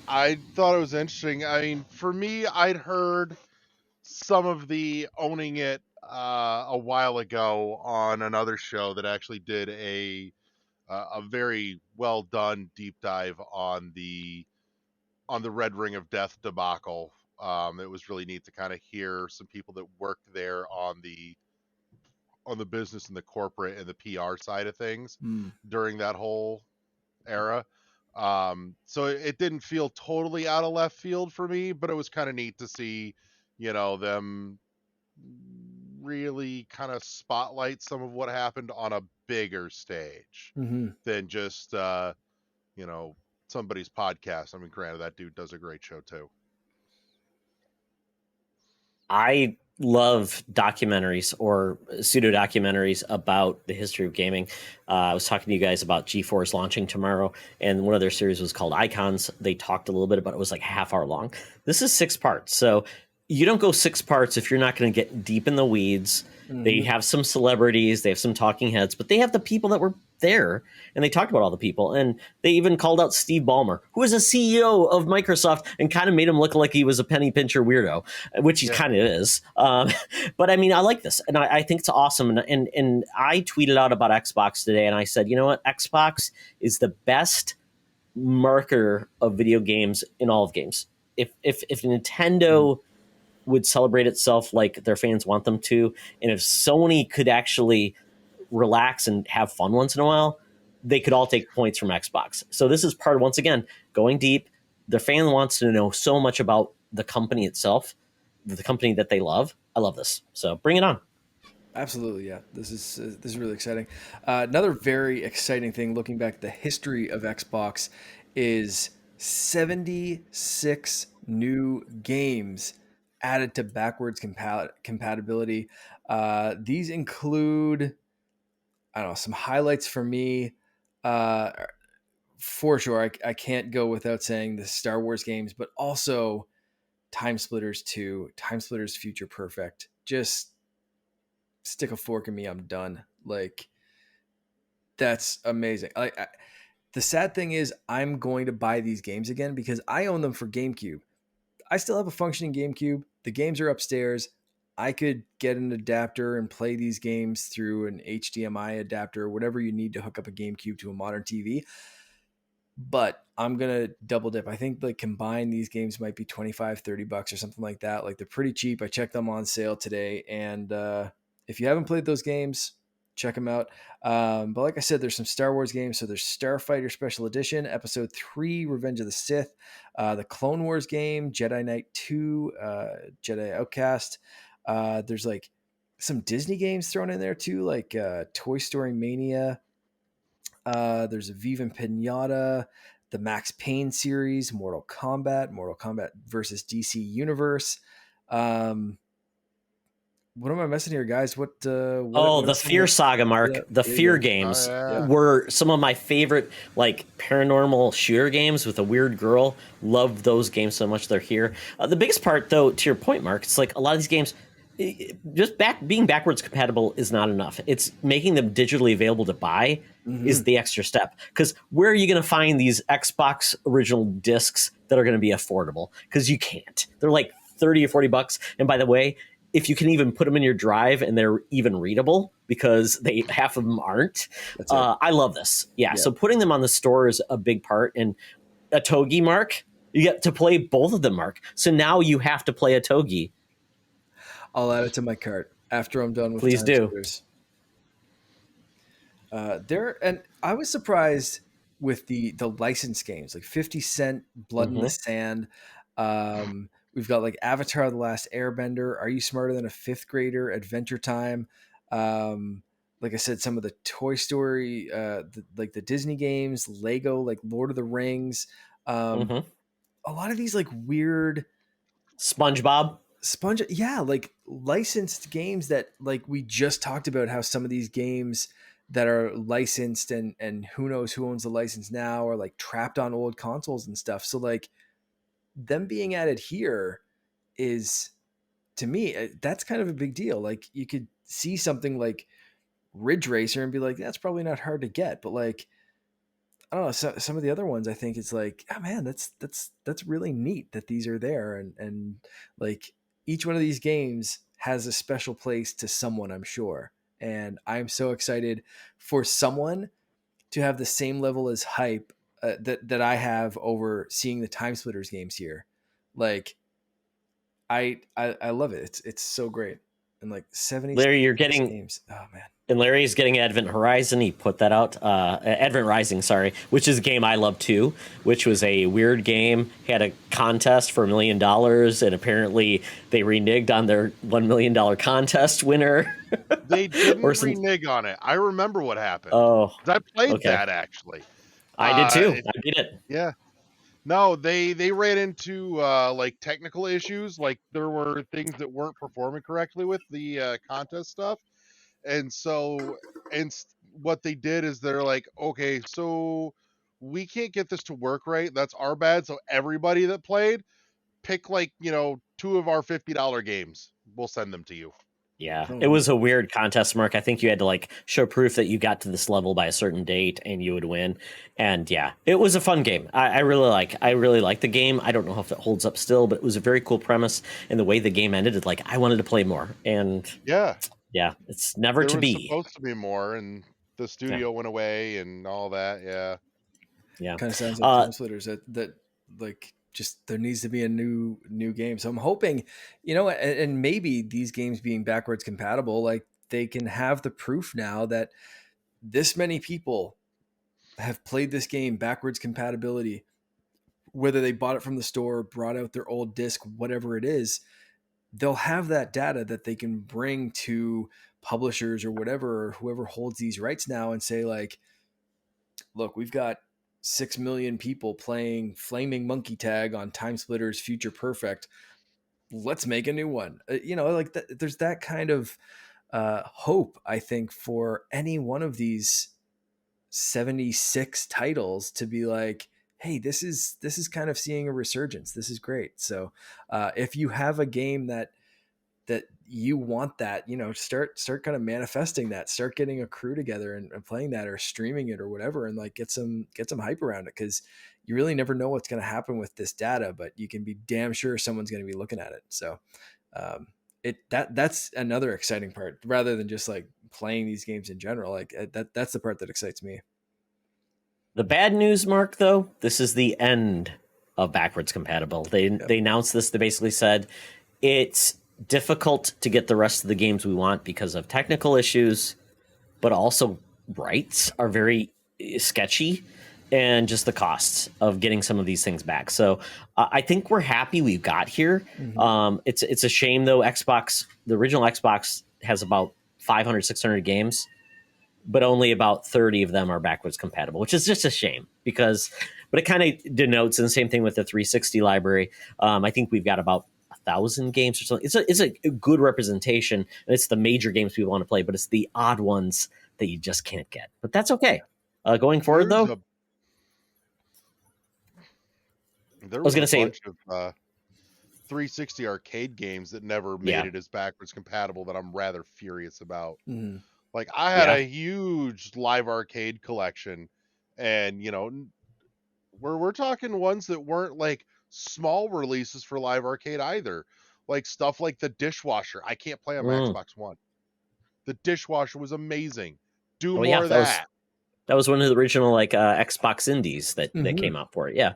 I thought it was interesting. I mean, for me, I'd heard some of the owning it a while ago on another show that actually did a very well done deep dive on the Red Ring of Death debacle. It was really neat to kind of hear some people that worked there on the business and the corporate and the PR side of things during that whole era. So it didn't feel totally out of left field for me, but it was kind of neat to see, them really kind of spotlight some of what happened on a bigger stage than just, somebody's podcast. I mean, granted, that dude does a great show too. I love documentaries or pseudo documentaries about the history of gaming. I was talking to you guys about G4's launching tomorrow, and one of their series was called Icons. They talked a little bit about it. It was like a half hour long. This is 6 parts. So you don't go 6 parts if you're not going to get deep in the weeds. Mm-hmm. They have some celebrities, they have some talking heads, but they have the people that were there, and they talked about all the people. And they even called out Steve Ballmer, who was a CEO of Microsoft, and kind of made him look like he was a penny pincher weirdo, which he kind of is. But I mean, I like this, and I think it's awesome. And I tweeted out about Xbox today, and I said, you know what? Xbox is the best marketer of video games in all of games. If Nintendo would celebrate itself like their fans want them to, and if Sony could actually relax and have fun once in a while, they could all take points from Xbox. So this is part of, once again, going deep. The fan wants to know so much about the company itself, the company that they love. I love this. So bring it on. Absolutely, yeah. This is really exciting. Another very exciting thing, looking back at the history of Xbox, is 76 new games added to backwards compatibility. These include, I don't know, some highlights for me. For sure, I can't go without saying the Star Wars games, but also Time Splitters 2, Time Splitters Future Perfect. Just stick a fork in me, I'm done. Like, that's amazing. The sad thing is I'm going to buy these games again because I own them for GameCube. I still have a functioning GameCube. The games are upstairs. I could get an adapter and play these games through an HDMI adapter, whatever you need to hook up a GameCube to a modern TV. But I'm going to double dip. I think like combined these games might be $25, $30 or something like that. Like, they're pretty cheap. I checked them on sale today. And if you haven't played those games, check them out. But like I said, there's some Star Wars games. So there's Starfighter Special Edition, Episode 3, Revenge of the Sith, the Clone Wars game, Jedi Knight 2, Jedi Outcast. There's like some Disney games thrown in there too, like Toy Story Mania. There's a Viva Pinata, the Max Payne series, Mortal Kombat versus DC Universe. What am I missing here, guys? What the Fear Saga, Mark. The Fear games were some of my favorite, like, paranormal shooter games with a weird girl. Love those games so much. They're here. The biggest part, though, to your point, Mark, it's like a lot of these games, just being backwards compatible is not enough. It's making them digitally available to buy is the extra step. Because where are you going to find these Xbox original discs that are going to be affordable? Because you can't. They're like $30 or $40. And by the way, if you can even put them in your drive and they're even readable, because half of them aren't. I love this. Yeah. So putting them on the store is a big part. And a Togi, Mark, you get to play both of them, Mark. So now you have to play a Togi. I'll add it to my cart after I'm done with Please do. And I was surprised with the licensed games, like 50 Cent, Blood in the Sand. We've got like Avatar: The Last Airbender, Are You Smarter Than a Fifth Grader, Adventure Time. Like I said, some of the Toy Story, like the Disney games, Lego, like Lord of the Rings. A lot of these like weird SpongeBob, like licensed games that, like, we just talked about how some of these games that are licensed and who knows who owns the license now, are like trapped on old consoles and stuff. So like them being added here is, to me, that's kind of a big deal. Like, you could see something like Ridge Racer and be like, that's probably not hard to get, but like, I don't know, some of the other ones, I think it's like, oh man, that's really neat that these are there. And like, each one of these games has a special place to someone, I'm sure. And I'm so excited for someone to have the same level as hype that I have over seeing the Time Splitters games here. Like, I love it. It's so great. And like 70 Larry, you're getting games. Oh man. And Larry's getting Advent Horizon. He put that out. Advent Rising, sorry, which is a game I love too, which was a weird game. He had a contest for $1 million, and apparently they reneged on their $1 million contest winner. They didn't renege on it. I remember what happened. Oh, I played that, actually. I did too. I beat it. Yeah. No, they ran into like technical issues. Like there were things that weren't performing correctly with the contest stuff, and so what they did is they're like, okay, so we can't get this to work right. That's our bad. So everybody that played, pick like two of our $50 games. We'll send them to you. Yeah, it was a weird contest, Mark. I think you had to like show proof that you got to this level by a certain date and you would win. And yeah, it was a fun game. I really like the game. I don't know if it holds up still, but it was a very cool premise. And the way the game ended, like I wanted to play more. And yeah, it's never to be. There was supposed to be more, and the studio went away and all that. Yeah, kind of sounds like Time Splitters that like. Just there needs to be a new game. So I'm hoping, and maybe these games being backwards compatible, like they can have the proof now that this many people have played this game backwards compatibility, whether they bought it from the store, brought out their old disc, whatever it is, they'll have that data that they can bring to publishers or whatever, or whoever holds these rights now and say like, look, we've got 6 million people playing Flaming Monkey Tag on Time Splitters Future Perfect. Let's make a new one. Like there's that kind of hope, I think, for any one of these 76 titles to be like, hey, this is kind of seeing a resurgence. This is great. So if you have a game that you want that, start kind of manifesting that, start getting a crew together and playing that or streaming it or whatever, and like get some hype around it, because you really never know what's going to happen with this data, but you can be damn sure someone's going to be looking at it. So that's another exciting part, rather than just like playing these games in general. Like that's the part that excites me. The bad news, Mark, though, this is the end of backwards compatible. They announced this. They basically said it's difficult to get the rest of the games we want because of technical issues, but also rights are very sketchy, and just the costs of getting some of these things back. So I think we're happy we've got here. Mm-hmm. It's a shame though. The original Xbox has about 500, 600 games, but only about 30 of them are backwards compatible, which is just a shame but it kind of denotes, and the same thing with the 360 library. I think we've got about 1,000 games or something. It's a good representation, and it's the major games people want to play, but it's the odd ones that you just can't get. But that's okay. Going forward, though, I was going to say a bunch of 360 arcade games that never made it as backwards compatible that I'm rather furious about. Mm-hmm. Like I had a huge live arcade collection, and we're talking ones that weren't like small releases for live arcade either. Like stuff like the dishwasher, I can't play on my Xbox One. The dishwasher was amazing. Do more of that. That was one of the original like Xbox indies that came out for it. Yeah.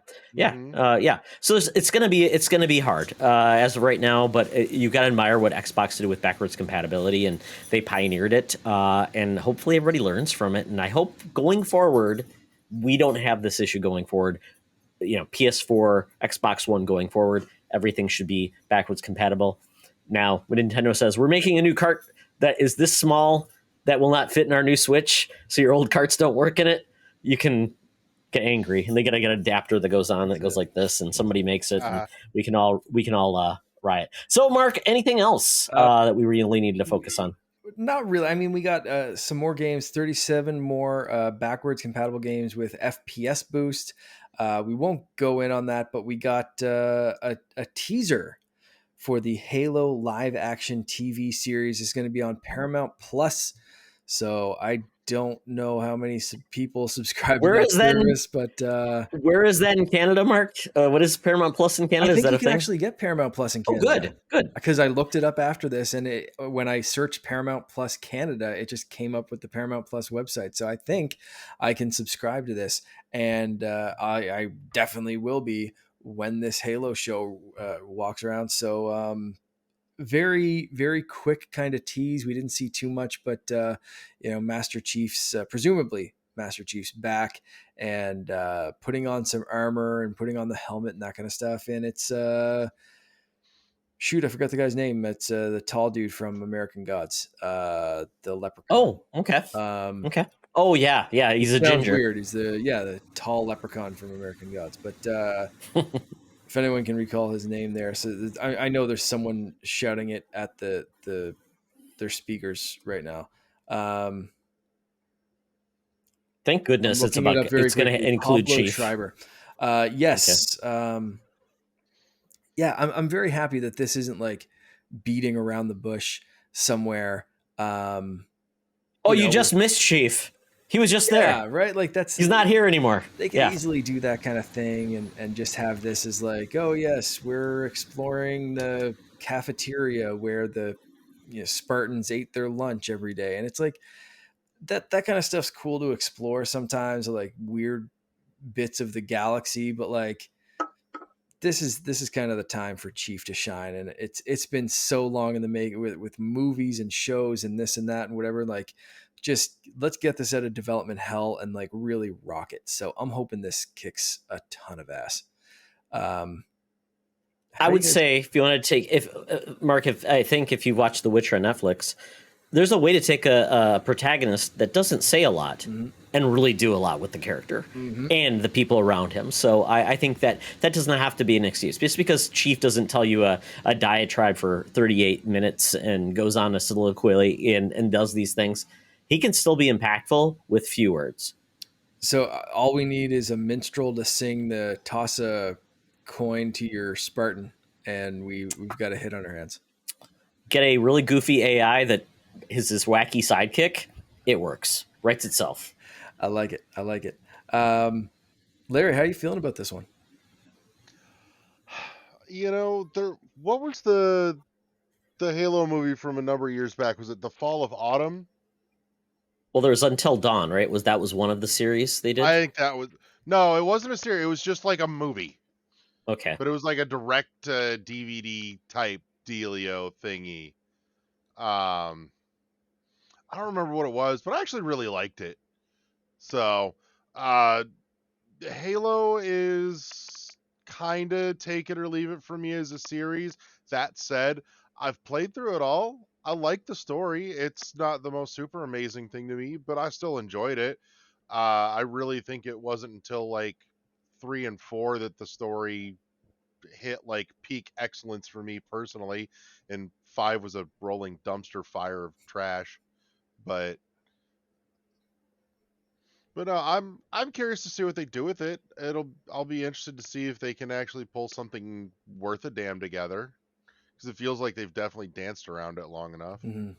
So it's gonna be hard as of right now, but you got to admire what Xbox did with backwards compatibility, and they pioneered it. And hopefully everybody learns from it. And I hope going forward we don't have this issue going forward. PS4, Xbox One going forward, everything should be backwards compatible. Now, when Nintendo says we're making a new cart that is this small, that will not fit in our new Switch, so your old carts don't work in it, you can get angry, and they gotta get an adapter that goes on that goes like this, and somebody makes it, and we can all riot. So, Mark, anything else that we really needed to focus on? Not really. I mean, we got some more games, 37 more backwards compatible games with FPS boost. We won't go in on that, but we got a teaser for the Halo live action TV series. It's going to be on Paramount Plus. So I don't know how many people subscribe to that service, but where is that in Canada, Mark? What is Paramount Plus in Canada? I think is that you a can thing? Actually get Paramount Plus in Canada. Oh, good. Because I looked it up after this, and when I searched Paramount Plus Canada, it just came up with the Paramount Plus website. So I think I can subscribe to this, and I definitely will be when this Halo show walks around. So very, very quick kind of tease. We didn't see too much, but Master Chief's presumably Master Chief's back and putting on some armor and putting on the helmet and that kind of stuff. And it's shoot, I forgot the guy's name. It's the tall dude from American Gods, the leprechaun. Oh, okay. Okay. Oh yeah, yeah, he's a Sounds ginger. weird. He's the tall leprechaun from American Gods. But if anyone can recall his name there, so I know there's someone shouting it at their speakers right now. Thank I'm goodness looking it up very it's going to quickly. include Pablo Chief. Schreiber. Okay. Yes. Yeah, I'm very happy that this isn't like beating around the bush somewhere. Oh, you just missed Chief. He was just there. Yeah, right. Like He's not here anymore. they could Yeah. easily do that kind of thing and just have this as like, oh yes, we're exploring the cafeteria where the Spartans ate their lunch every day, and it's like that kind of stuff's cool to explore sometimes, like weird bits of the galaxy, but like this is kind of the time for Chief to shine, and it's been so long in the making with movies and shows and this and that and whatever. Like, just let's get this out of development hell and like really rock it. So I'm hoping this kicks a ton of ass. I would say if you want to take Mark, I think if you watch The Witcher on Netflix, there's a way to take a protagonist that doesn't say a lot and really do a lot with the character and the people around him. So I think that doesn't have to be an excuse. Just because Chief doesn't tell you a diatribe for 38 minutes and goes on a soliloquy and does these things, he can still be impactful with few words. So all we need is a minstrel to sing the toss a coin to your Spartan, and we've got a hit on our hands. Get a really goofy AI that is this wacky sidekick. It works. Writes itself. I like it. Larry, how are you feeling about this one? What was the Halo movie from a number of years back? Was it The Fall of Autumn? Well, there was Until Dawn, right? That was one of the series they did? I think that was... No, it wasn't a series. It was just like a movie. Okay. But it was like a direct DVD type dealio thingy. I don't remember what it was, but I actually really liked it. So, Halo is kind of take it or leave it for me as a series. That said, I've played through it all. I like the story. It's not the most super amazing thing to me, but I still enjoyed it. I really think it wasn't until like 3 and 4 that the story hit like peak excellence for me personally, and 5 was a rolling dumpster fire of trash. But no, I'm curious to see what they do with it. I'll be interested to see if they can actually pull something worth a damn together, because it feels like they've definitely danced around it long enough. Mm-hmm.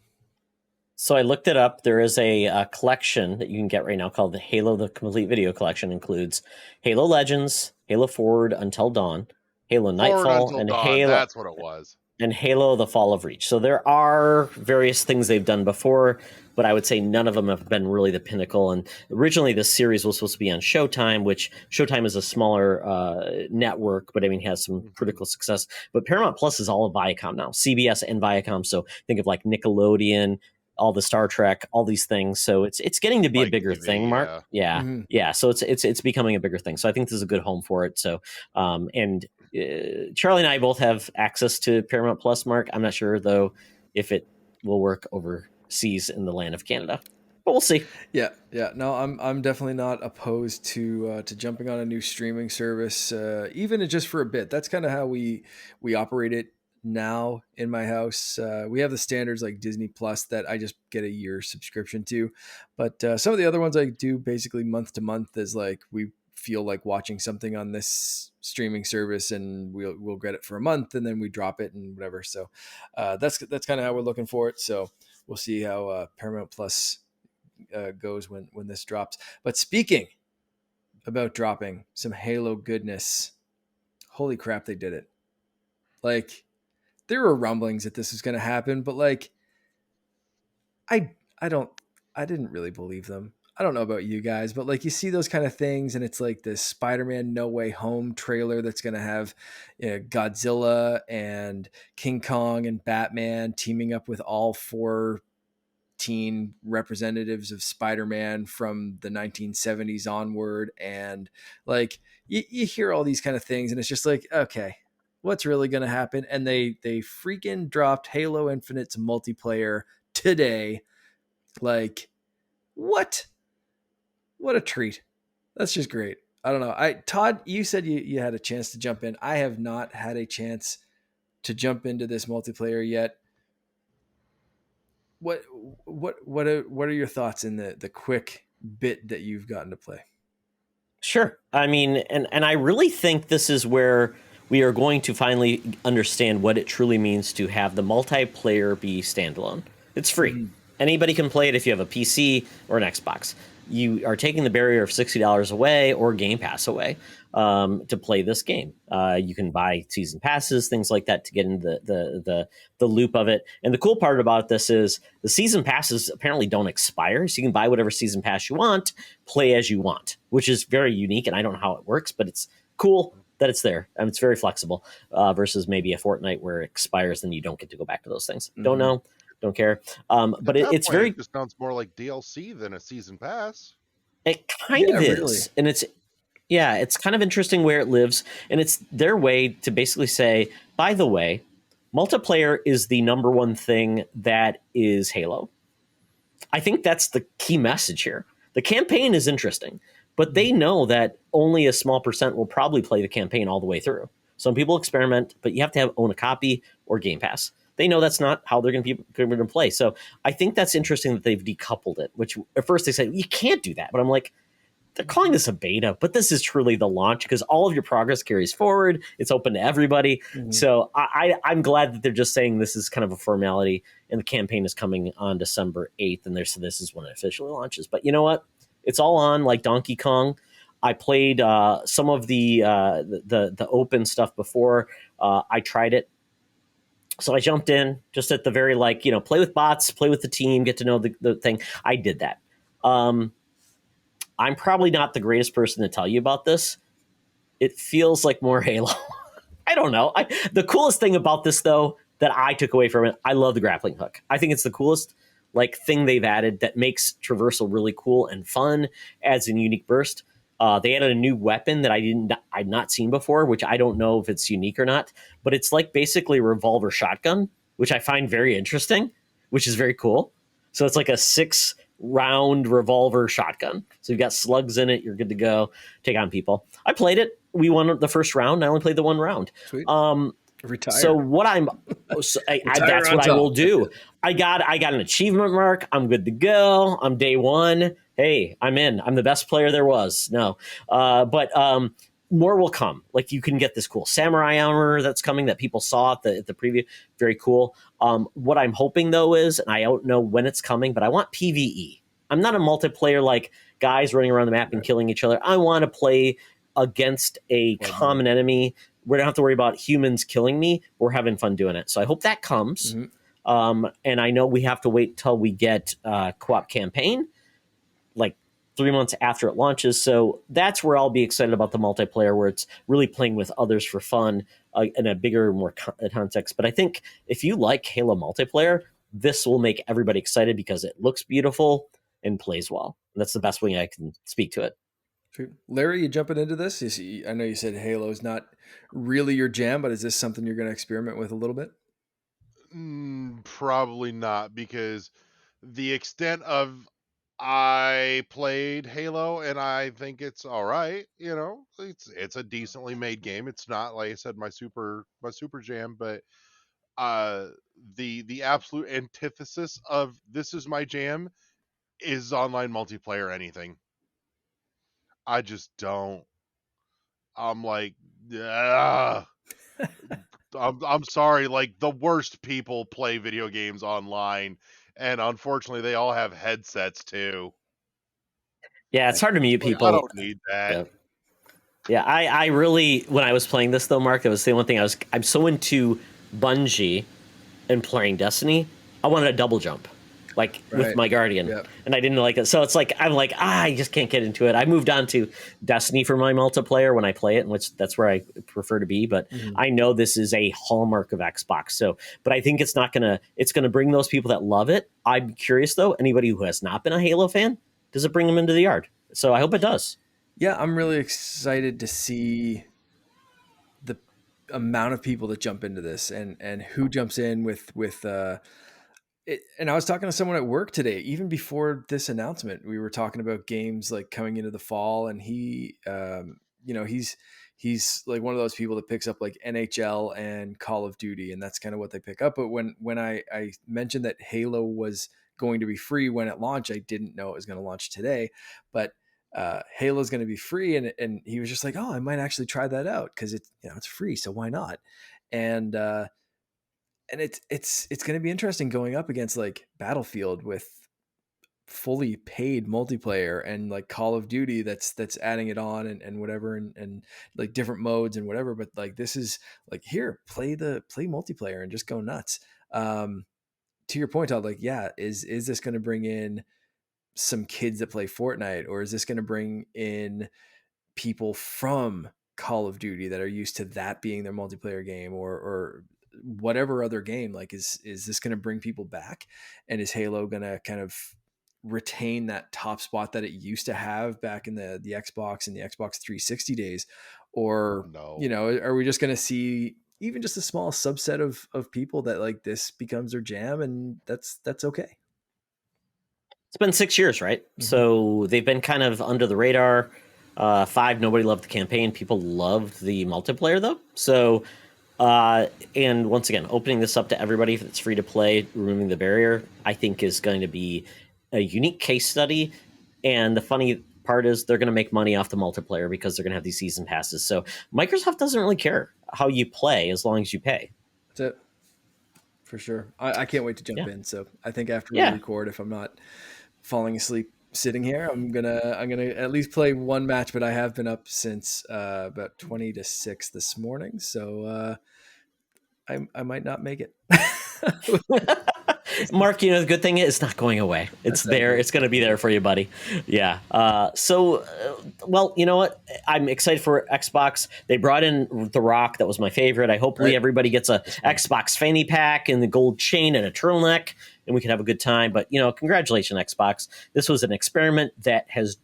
So I looked it up. There is a collection that you can get right now called the Halo the Complete Video Collection. Includes Halo Legends, Halo Forward Until Dawn, Halo Nightfall, Until Dawn, that's what it was. And Halo the Fall of Reach. So there are various things they've done before, but I would say none of them have been really the pinnacle. And originally this series was supposed to be on Showtime, which Showtime is a smaller network, but I mean has some critical success. But Paramount Plus is all of Viacom now, CBS and Viacom. So think of like Nickelodeon, all the Star Trek, all these things. So it's getting to be like a bigger TV, thing, Mark. Yeah. Mm-hmm. Yeah. So it's becoming a bigger thing. So I think this is a good home for it. So and Charlie and I both have access to Paramount Plus, Mark. I'm not sure though if it will work overseas in the land of Canada, but we'll see. Yeah. No, I'm definitely not opposed to jumping on a new streaming service, even just for a bit. That's kind of how we operate it now in my house. We have the standards like Disney Plus that I just get a year subscription to, but some of the other ones I do basically month to month is like we feel like watching something on this streaming service and we'll get it for a month and then we drop it and whatever. So that's kind of how we're looking for it. So we'll see how Paramount Plus goes when this drops. But speaking about dropping some Halo goodness, holy crap, they did it. Like, there were rumblings that this was going to happen, but like I didn't really believe them. I don't know about you guys, but like you see those kind of things and it's like this Spider-Man No Way Home trailer that's going to have Godzilla and King Kong and Batman teaming up with all 4 teen representatives of Spider-Man from the 1970s onward. And like you hear all these kind of things and it's just like, okay, what's really going to happen? And they freaking dropped Halo Infinite's multiplayer today. Like, what? what a treat. That's just great. I don't know. Todd, you said you had a chance to jump in. I have not had a chance to jump into this multiplayer yet. What are your thoughts in the quick bit that you've gotten to play? Sure. I mean, and I really think this is where we are going to finally understand what it truly means to have the multiplayer be standalone. It's free. Mm-hmm. Anybody can play it if you have a PC or an Xbox. You are taking the barrier of $60 away or Game Pass away to play this game. You can buy season passes, things like that, to get into the loop of it. And the cool part about this is the season passes apparently don't expire, so you can buy whatever season pass you want, play as you want, which is very unique. And I don't know how it works, but it's cool that it's there, and it's very flexible versus maybe a Fortnite where it expires and you don't get to go back to those things. Mm-hmm. Don't know. Don't care. But it's very. It just sounds more like DLC than a season pass. It kind of is, really. And it's kind of interesting where it lives, and it's their way to basically say, by the way, multiplayer is the number one thing that is Halo. I think that's the key message here. The campaign is interesting, but they know that only a small percent will probably play the campaign all the way through. Some people experiment, but you have to own a copy or Game Pass. They know that's not how they're going to play. So I think that's interesting that they've decoupled it, which at first they said, you can't do that. But I'm like, they're calling this a beta, but this is truly the launch because all of your progress carries forward. It's open to everybody. Mm-hmm. So I'm glad that they're just saying this is kind of a formality, and the campaign is coming on December 8th. And this is when it officially launches. But you know what? It's all on like Donkey Kong. I played some of the open stuff before I tried it. So I jumped in just at the very, play with bots, play with the team, get to know the thing. I did that. I'm probably not the greatest person to tell you about this. It feels like more Halo. I don't know. The coolest thing about this, though, that I took away from it, I love the grappling hook. I think it's the coolest thing they've added that makes traversal really cool and fun, adds a unique burst. They added a new weapon that I'd not seen before, which I don't know if it's unique or not, but it's like basically a revolver shotgun, which I find very interesting, which is very cool. So it's like a 6-round revolver shotgun. So you've got slugs in it. You're good to go. Take on people. I played it. We won the first round. I only played the one round. Sweet. Retire. So what that's what I will do. I got an achievement mark. I'm good to go. I'm day one. Hey, I'm in. I'm the best player there was. No, but more will come. Like you can get this cool samurai armor that's coming that people saw at the preview. Very cool. What I'm hoping though is, and I don't know when it's coming, but I want PvE. I'm not a multiplayer like guys running around the map and killing each other. I want to play against a common enemy. We don't have to worry about humans killing me. We're having fun doing it. So I hope that comes. Mm-hmm. And I know we have to wait till we get co-op campaign, like 3 months after it launches. So that's where I'll be excited about the multiplayer, where it's really playing with others for fun in a bigger, more context. But I think if you like Halo multiplayer, this will make everybody excited because it looks beautiful and plays well. And that's the best way I can speak to it. Larry, you jumping into this? I know you said Halo is not really your jam, but is this something you're going to experiment with a little bit? Probably not, because the extent of I played Halo and I think it's all right. It's a decently made game. It's not, like I said, my super jam, but the absolute antithesis of this is my jam is online multiplayer anything. I just don't. I'm like, I'm sorry, like the worst people play video games online, and unfortunately they all have headsets too. Yeah, it's hard to mute people. I don't need that. Yeah, I really, when I was playing this though, Mark, that was the one thing I'm so into Bungie and playing Destiny. I wanted a double jump. With my Guardian, and I didn't like it. So it's like, I'm like, I just can't get into it. I moved on to Destiny for my multiplayer when I play it, and that's where I prefer to be. But I know this is a hallmark of Xbox. So, but I think it's going to bring those people that love it. I'm curious though, anybody who has not been a Halo fan, does it bring them into the yard? So I hope it does. Yeah, I'm really excited to see the amount of people that jump into this and who jumps in with and I was talking to someone at work today, even before this announcement, we were talking about games like coming into the fall, and he, he's like one of those people that picks up like NHL and Call of Duty, and that's kind of what they pick up. But when I mentioned that Halo was going to be free when it launched, I didn't know it was going to launch today, but Halo is going to be free, and he was just like, oh, I might actually try that out because it's free, so why not? And it's going to be interesting going up against like Battlefield with fully paid multiplayer, and like Call of Duty that's adding it on and whatever, and like different modes and whatever. But like this is like, here, play multiplayer and just go nuts. To your point, Todd, like, yeah, is this going to bring in some kids that play Fortnite, or is this going to bring in people from Call of Duty that are used to that being their multiplayer game, or whatever other game? Like, is this going to bring people back, and is Halo going to kind of retain that top spot that it used to have back in the Xbox and the Xbox 360 days? Or, No. are we just going to see even just a small subset of people that like this becomes their jam, and that's okay? It's been 6 years, right? Mm-hmm. So they've been kind of under the radar. 5, nobody loved the campaign. People loved the multiplayer, though. So, and once again, opening this up to everybody, if it's free to play, removing the barrier, I think is going to be a unique case study. And the funny part is they're going to make money off the multiplayer because they're going to have these season passes. So Microsoft doesn't really care how you play as long as you pay. That's it. For sure. I can't wait to jump in. So I think after we record, if I'm not falling asleep sitting here, I'm gonna at least play one match. But I have been up since about 20 to 6 this morning, so I might not make it. Mark, the good thing is it's not going away. It's there. It's going to be there for you, buddy. Yeah. Well, you know what? I'm excited for Xbox. They brought in The Rock. That was my favorite. Hopefully everybody gets a Xbox fanny pack and the gold chain and a turtleneck, and we can have a good time. But, congratulations, Xbox. This was an experiment that has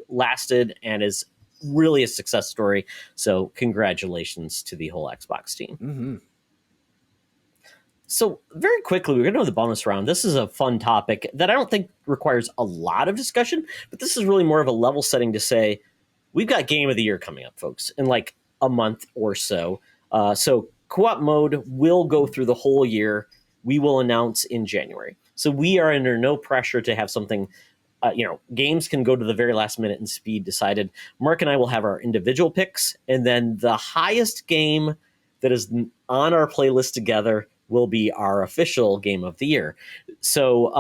lasted and is really a success story. So congratulations to the whole Xbox team. Mm-hmm. So very quickly, we're going to go to the bonus round. This is a fun topic that I don't think requires a lot of discussion, but this is really more of a level setting to say, we've got Game of the Year coming up, folks, in like a month or so. So co-op mode will go through the whole year. We will announce in January. So we are under no pressure to have something, games can go to the very last minute and speed decided. Mark and I will have our individual picks, and then the highest game that is on our playlist together will be our official Game of the Year. So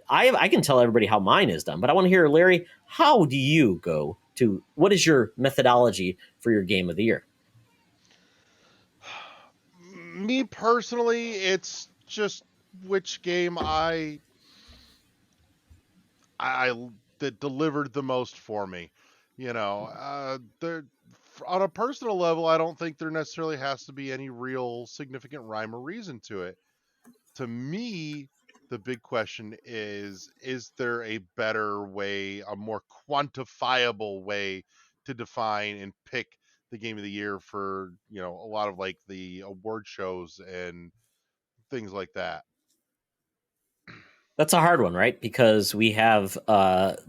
I can tell everybody how mine is done, but I want to hear, Larry, how do you go to, what is your methodology for your Game of the Year? Me personally, it's just which game that delivered the most for me. On a personal level, I don't think there necessarily has to be any real significant rhyme or reason to it. To me, the big question is there a better way, a more quantifiable way to define and pick the Game of the Year for, a lot of like the award shows and things like that? That's a hard one, right? Because we have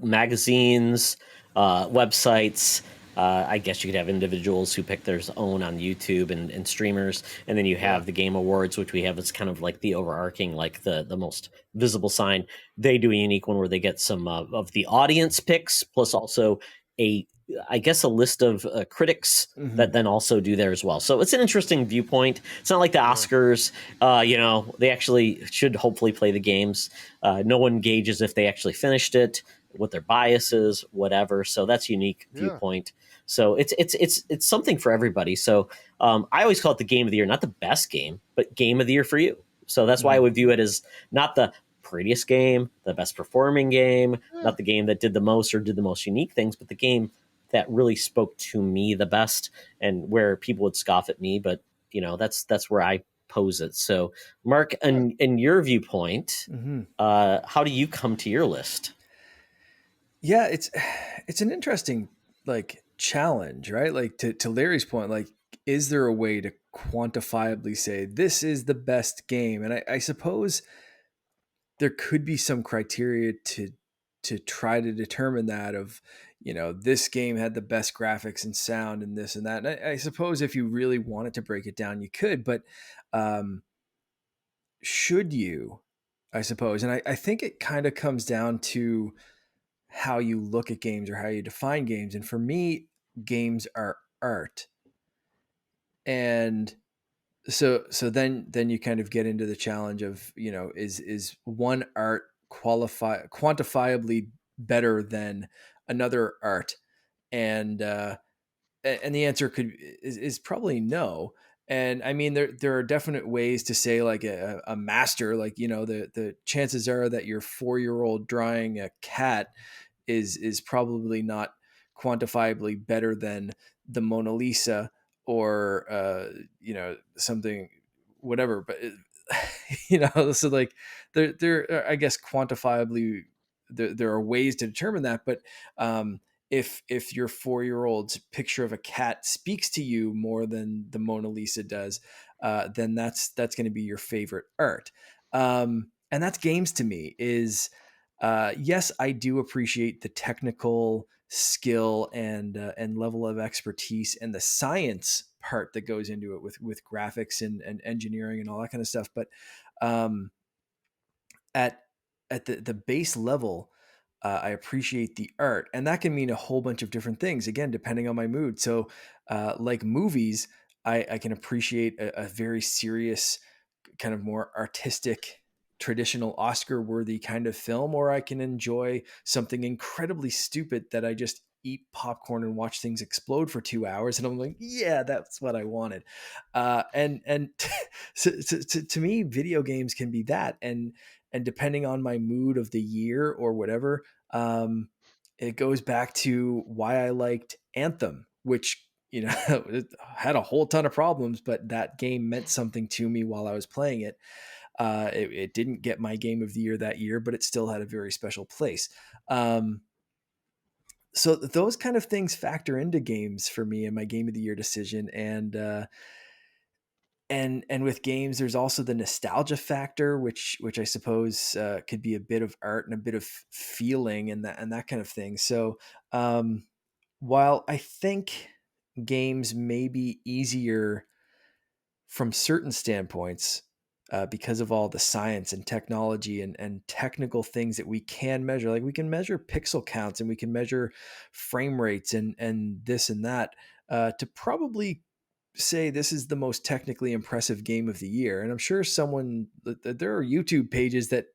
magazines, websites. I guess you could have individuals who pick their own on YouTube and streamers. And then you have the Game Awards, which we have as kind of like the overarching, like the most visible sign. They do a unique one where they get some of the audience picks, plus also a list of critics that then also do there as well. So it's an interesting viewpoint. It's not like the Oscars, they actually should hopefully play the games. No one gauges if they actually finished it, what their bias is, whatever. So that's a unique viewpoint. So it's something for everybody. So I always call it the Game of the Year, not the best game, but Game of the Year for you. So that's why I would view it as not the prettiest game, the best performing game, not the game that did the most or did the most unique things, but the game that really spoke to me the best, and where people would scoff at me, but that's where I pose it. So Mark, in your viewpoint, how do you come to your list? Yeah, it's an interesting challenge, right? Like to Larry's point, like, is there a way to quantifiably say this is the best game? And I suppose there could be some criteria to try to determine that of, this game had the best graphics and sound and this and that. And I suppose if you really wanted to break it down, you could, but should you, I suppose. And I think it kind of comes down to how you look at games or how you define games. And for me, games are art. And so then you kind of get into the challenge of, is one art quantifiably better than another art? And and the answer is probably no. And I mean, there are definite ways to say like a master, like, the chances are that your 4-year-old drawing a cat is probably not quantifiably better than the Mona Lisa, or something, whatever. But so like there I guess quantifiably there are ways to determine that. But if your 4-year-old's picture of a cat speaks to you more than the Mona Lisa does, then that's going to be your favorite art. And that's games to me. Is yes, I do appreciate the technical skill and level of expertise and the science part that goes into it with graphics and engineering and all that kind of stuff. But um, at the base level, I appreciate the art, and that can mean a whole bunch of different things. Again, depending on my mood. So, like movies, I can appreciate a very serious, kind of more artistic, traditional Oscar-worthy kind of film, or I can enjoy something incredibly stupid that I just eat popcorn and watch things explode for 2 hours, and I'm like, yeah, that's what I wanted. And so, to me, video games can be that, and depending on my mood of the year or whatever, it goes back to why I liked Anthem, which, it had a whole ton of problems, but that game meant something to me while I was playing it. It didn't get my game of the year that year, but it still had a very special place. So those kind of things factor into games for me and my game of the year decision. And with games, there's also the nostalgia factor, which I suppose could be a bit of art and a bit of feeling and that kind of thing. So while I think games may be easier from certain standpoints, because of all the science and technology and technical things that we can measure, like we can measure pixel counts and we can measure frame rates and this and that, to probably say this is the most technically impressive game of the year. And I'm sure there are YouTube pages that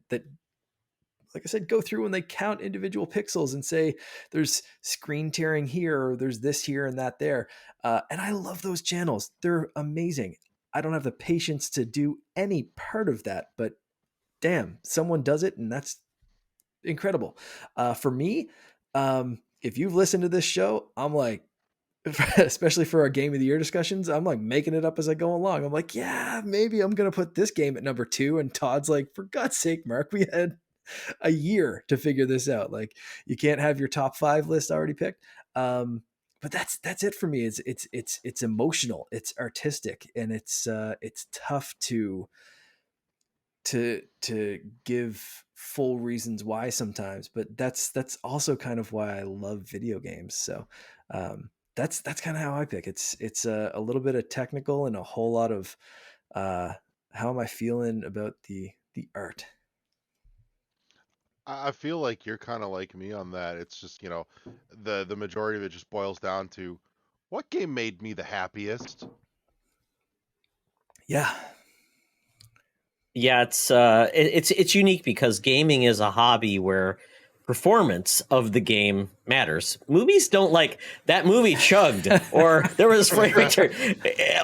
like I said, go through and they count individual pixels and say there's screen tearing here, or there's this here and that there. And I love those channels. They're amazing. I don't have the patience to do any part of that, but damn, someone does it, and that's incredible. For me, if you've listened to this show, I'm like, especially for our game of the year discussions, I'm like making it up as I go along. I'm like, yeah, maybe I'm going to put this game at number 2. And Todd's like, for God's sake, Mark, we had a year to figure this out. Like, you can't have your top 5 list already picked. But that's it for me. It's emotional, it's artistic, and it's tough to give full reasons why sometimes. But that's also kind of why I love video games. So that's kind of how I pick. It's a little bit of technical and a whole lot of how am I feeling about the art. I feel like you're kind of like me on that. It's just, the majority of it just boils down to what game made me the happiest. Yeah. Yeah, it's unique because gaming is a hobby where performance of the game matters. Movies don't, like that movie chugged, or there was frame rate,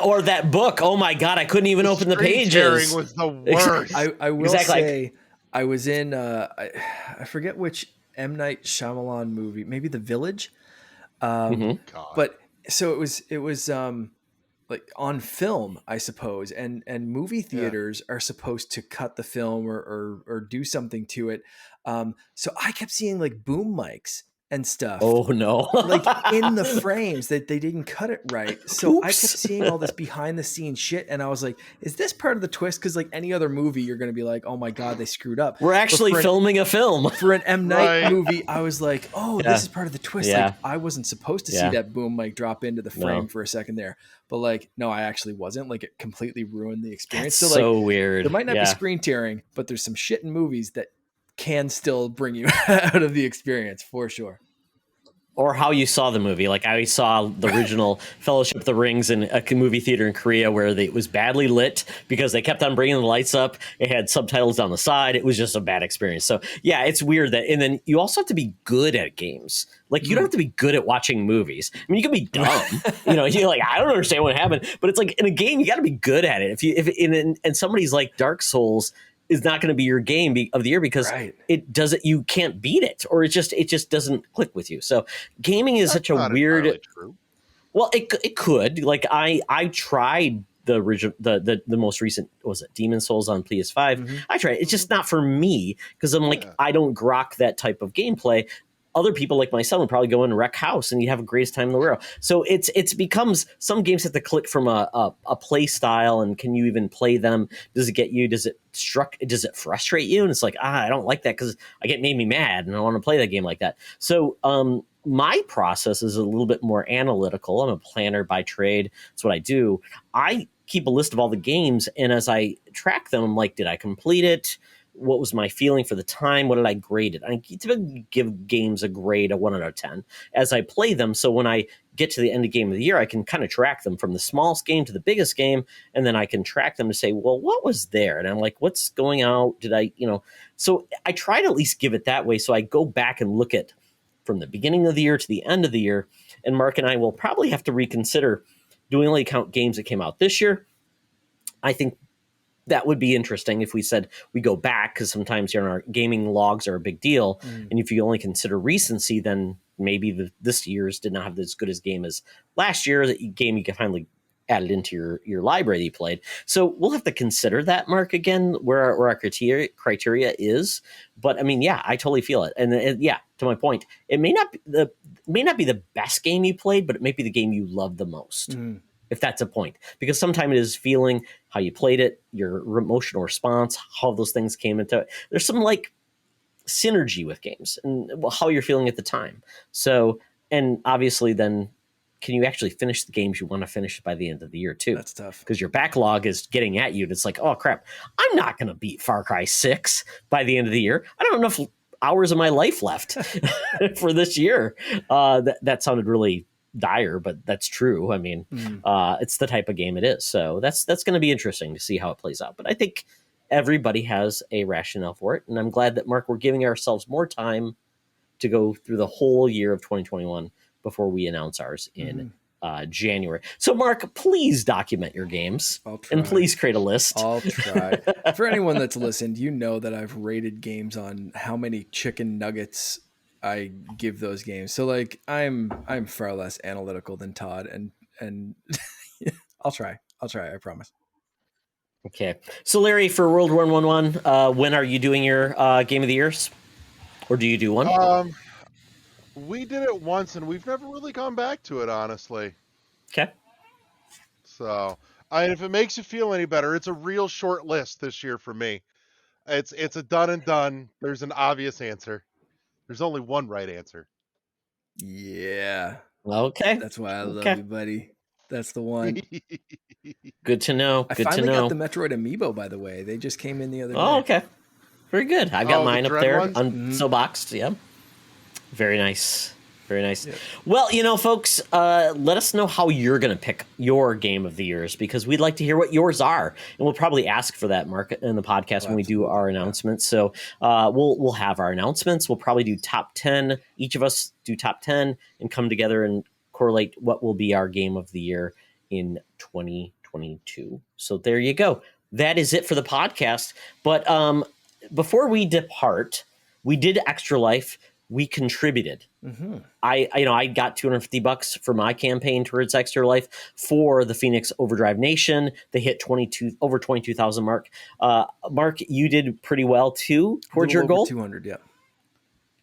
or that book. Oh my god, I couldn't even open the pages. Was the worst. I will say, I was in I forget which M. Night Shyamalan movie, maybe The Village. But so it was like on film, I suppose, and movie theaters are supposed to cut the film or do something to it. So I kept seeing like boom mics, and stuff. Oh no. Like in the frames that they didn't cut it right. So I kept seeing all this behind the scenes shit. And I was like, is this part of the twist? Cause like any other movie, you're going to be like, oh my God, they screwed up. We're actually filming a film. For an M. Night movie, I was like, oh, this is part of the twist. Yeah. Like I wasn't supposed to see that boom mic drop into the frame for a second there. But like, no, I actually wasn't. Like it completely ruined the experience. That's so like, so weird. There might not be screen tearing, but there's some shit in movies that can still bring you out of the experience for sure. Or how you saw the movie. Like I saw the original Fellowship of the Rings in a movie theater in Korea where it was badly lit because they kept on bringing the lights up. It had subtitles down the side. It was just a bad experience. So yeah, it's weird that, and then you also have to be good at games. Like you don't have to be good at watching movies. I mean, you can be dumb, you're like, I don't understand what happened, but it's like in a game, you got to be good at it. And somebody's like Dark Souls is not going to be your game of the year because you can't beat it, or it just doesn't click with you. So gaming is such a weird. Well, it could. Like I tried the original, the most recent, what was it, Demon Souls on PS5. I tried. It's just not for me because I'm like, I don't grok that type of gameplay. Other people like my son would probably go in and wreck house and you have the greatest time in the world. So it's becomes, some games have to click from a play style, and can you even play them? Does it get you? Does it frustrate you? And it's like, I don't like that because it made me mad and I want to play that game like that. So my process is a little bit more analytical. I'm a planner by trade. That's what I do. I keep a list of all the games, and as I track them, I'm like, did I complete it? What was my feeling for the time? What did I grade it? I typically give games a grade of 1 out of 10 as I play them. So when I get to the end of game of the year, I can kind of track them from the smallest game to the biggest game. And then I can track them to say, well, what was there? And I'm like, what's going out? Did I, so I try to at least give it that way. So I go back and look at from the beginning of the year to the end of the year. And Mark and I will probably have to reconsider, do we only count games that came out this year? I think that would be interesting if we said we go back, because sometimes our gaming logs are a big deal. And if you only consider recency, then maybe this year's did not have as good as game as last year. That game you can finally add it into your library that you played. So we'll have to consider that, Mark, again, where our criteria is. But I mean, yeah, I totally feel it. And to my point, it may not be the best game you played, but it may be the game you love the most. If that's a point, because sometimes it is feeling how you played it, your emotional response, how those things came into it. There's some like synergy with games and how you're feeling at the time. So, and obviously then can you actually finish the games you want to finish by the end of the year too? That's tough because your backlog is getting at you. And it's like, oh crap, I'm not going to beat Far Cry 6 by the end of the year. I don't have enough hours of my life left for this year. That sounded really dire, but that's true. I mean, it's the type of game it is. So that's going to be interesting to see how it plays out. But I think everybody has a rationale for it. And I'm glad that, Mark, we're giving ourselves more time to go through the whole year of 2021 before we announce ours in January. So, Mark, please document your games and please create a list. I'll try. For anyone that's listened, you know that I've rated games on how many chicken nuggets I give those games. So like I'm far less analytical than Todd, and I'll try, I promise. Okay. So Larry, for World War 111, when are you doing your game of the years? Or do you do one? We did it once and we've never really gone back to it, honestly. Okay. So, if it makes you feel any better, it's a real short list this year for me. It's a done and done. There's an obvious answer. There's only one right answer. Yeah. Okay. That's why I love you, buddy. That's the one. Good to know. I finally got the Metroid Amiibo, by the way. They just came in the other day. Oh, okay. Very good. I've got mine up there, so boxed. Yeah. Very nice. Very nice. Yep. Well, folks, let us know how you're going to pick your game of the years, because we'd like to hear what yours are. And we'll probably ask for that, Mark, in the podcast when we do our announcements. So we'll have our announcements. We'll probably do top 10. Each of us do top 10 and come together and correlate what will be our game of the year in 2022. So there you go. That is it for the podcast. But before we depart, we did Extra Life. We contributed. I got $250 for my campaign towards Extra Life for the Phoenix Overdrive Nation. They hit over 22,000 mark. Mark, you did pretty well too towards your goal. 200, yeah.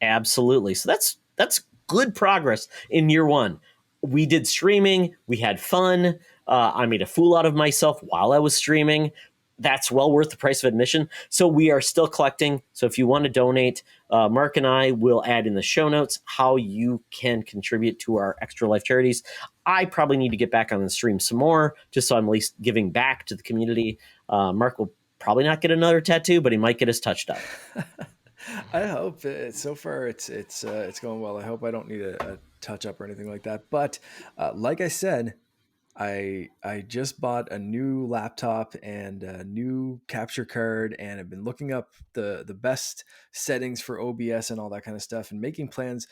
Absolutely. So that's good progress in year one. We did streaming. We had fun. I made a fool out of myself while I was streaming. That's well worth the price of admission. So we are still collecting. So if you want to donate, Mark and I will add in the show notes how you can contribute to our Extra Life charities. I probably need to get back on the stream some more, just so I'm at least giving back to the community. Mark will probably not get another tattoo, but he might get his touched up. I hope so far it's going well. I hope I don't need a touch up or anything like that. But like I said, I just bought a new laptop and a new capture card, and I've been looking up the best settings for OBS and all that kind of stuff, and making plans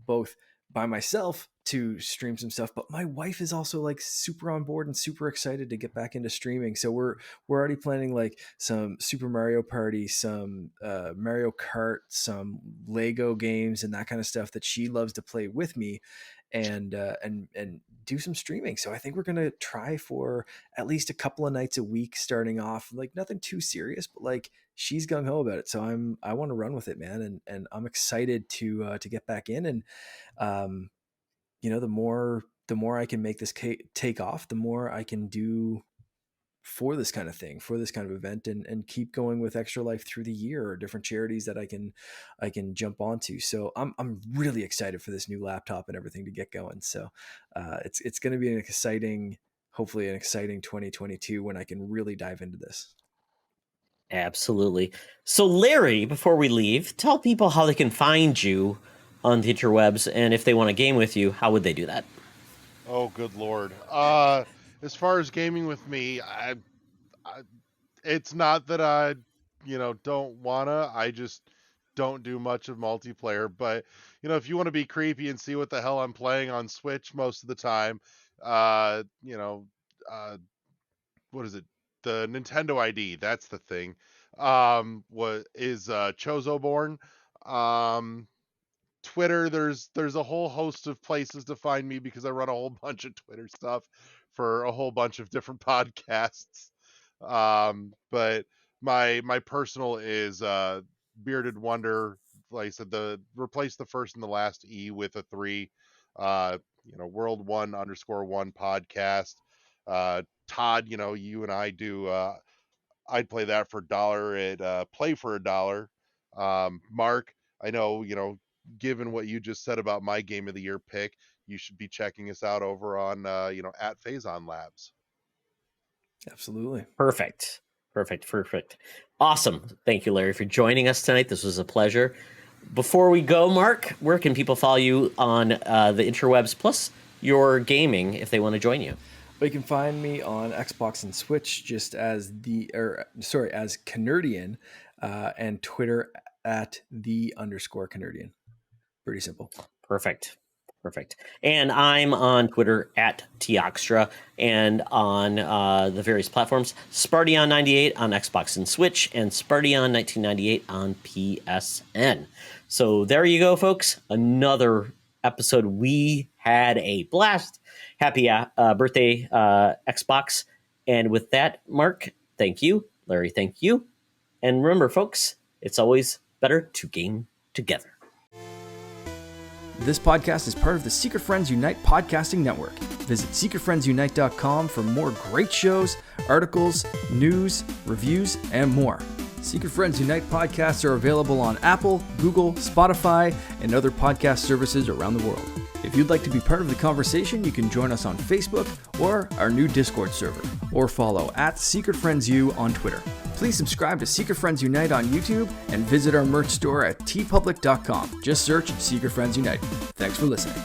both by myself to stream some stuff, but my wife is also like super on board and super excited to get back into streaming. So we're already planning like some Super Mario Party, some Mario Kart, some Lego games, and that kind of stuff that she loves to play with me, and do some streaming. So I think we're going to try for at least a couple of nights a week starting off, like nothing too serious, but like she's gung ho about it. So I want to run with it, man. And I'm excited to get back in. And, the more I can make this take off, the more I can do for this kind of thing, for this kind of event, and keep going with Extra Life through the year, or different charities that I can jump onto. So I'm really excited for this new laptop and everything to get going. So it's going to be hopefully an exciting 2022 when I can really dive into this. Absolutely. So Larry, before we leave, tell people how they can find you on the interwebs, and if they want to game with you, how would they do that? Oh, good Lord. As far as gaming with me, I it's not that I, don't wanna. I just don't do much of multiplayer. But, if you want to be creepy and see what the hell I'm playing on Switch most of the time, what is it? The Nintendo ID, that's the thing. What is Chozoborn? Twitter, there's a whole host of places to find me because I run a whole bunch of Twitter stuff for a whole bunch of different podcasts. But my personal is Bearded Wonder. Like I said, replace the first and the last E with a 3. World 1_1 podcast. Todd, you and I do. I'd play that for $1 at Play for $1. Mark, I know, given what you just said about my game of the year pick, you should be checking us out over on, at Phazon Labs. Absolutely. Perfect. Awesome. Thank you, Larry, for joining us tonight. This was a pleasure. Before we go, Mark, where can people follow you on the interwebs, plus your gaming, if they want to join you? But you can find me on Xbox and Switch just as as Canardian, and Twitter at _Canardian. Pretty simple. Perfect. And I'm on Twitter at Teoxtra, and on the various platforms, Spartion98 on Xbox and Switch, and Spartion1998 on PSN. So there you go, folks. Another episode. We had a blast. Happy birthday, Xbox. And with that, Mark, thank you. Larry, thank you. And remember, folks, it's always better to game together. This podcast is part of the Secret Friends Unite podcasting network. Visit secretfriendsunite.com for more great shows, articles, news, reviews, and more. Secret Friends Unite podcasts are available on Apple, Google, Spotify, and other podcast services around the world. If you'd like to be part of the conversation, you can join us on Facebook or our new Discord server, or follow at Secret Friends U on Twitter. Please subscribe to Secret Friends Unite on YouTube and visit our merch store at tpublic.com. Just search Secret Friends Unite. Thanks for listening.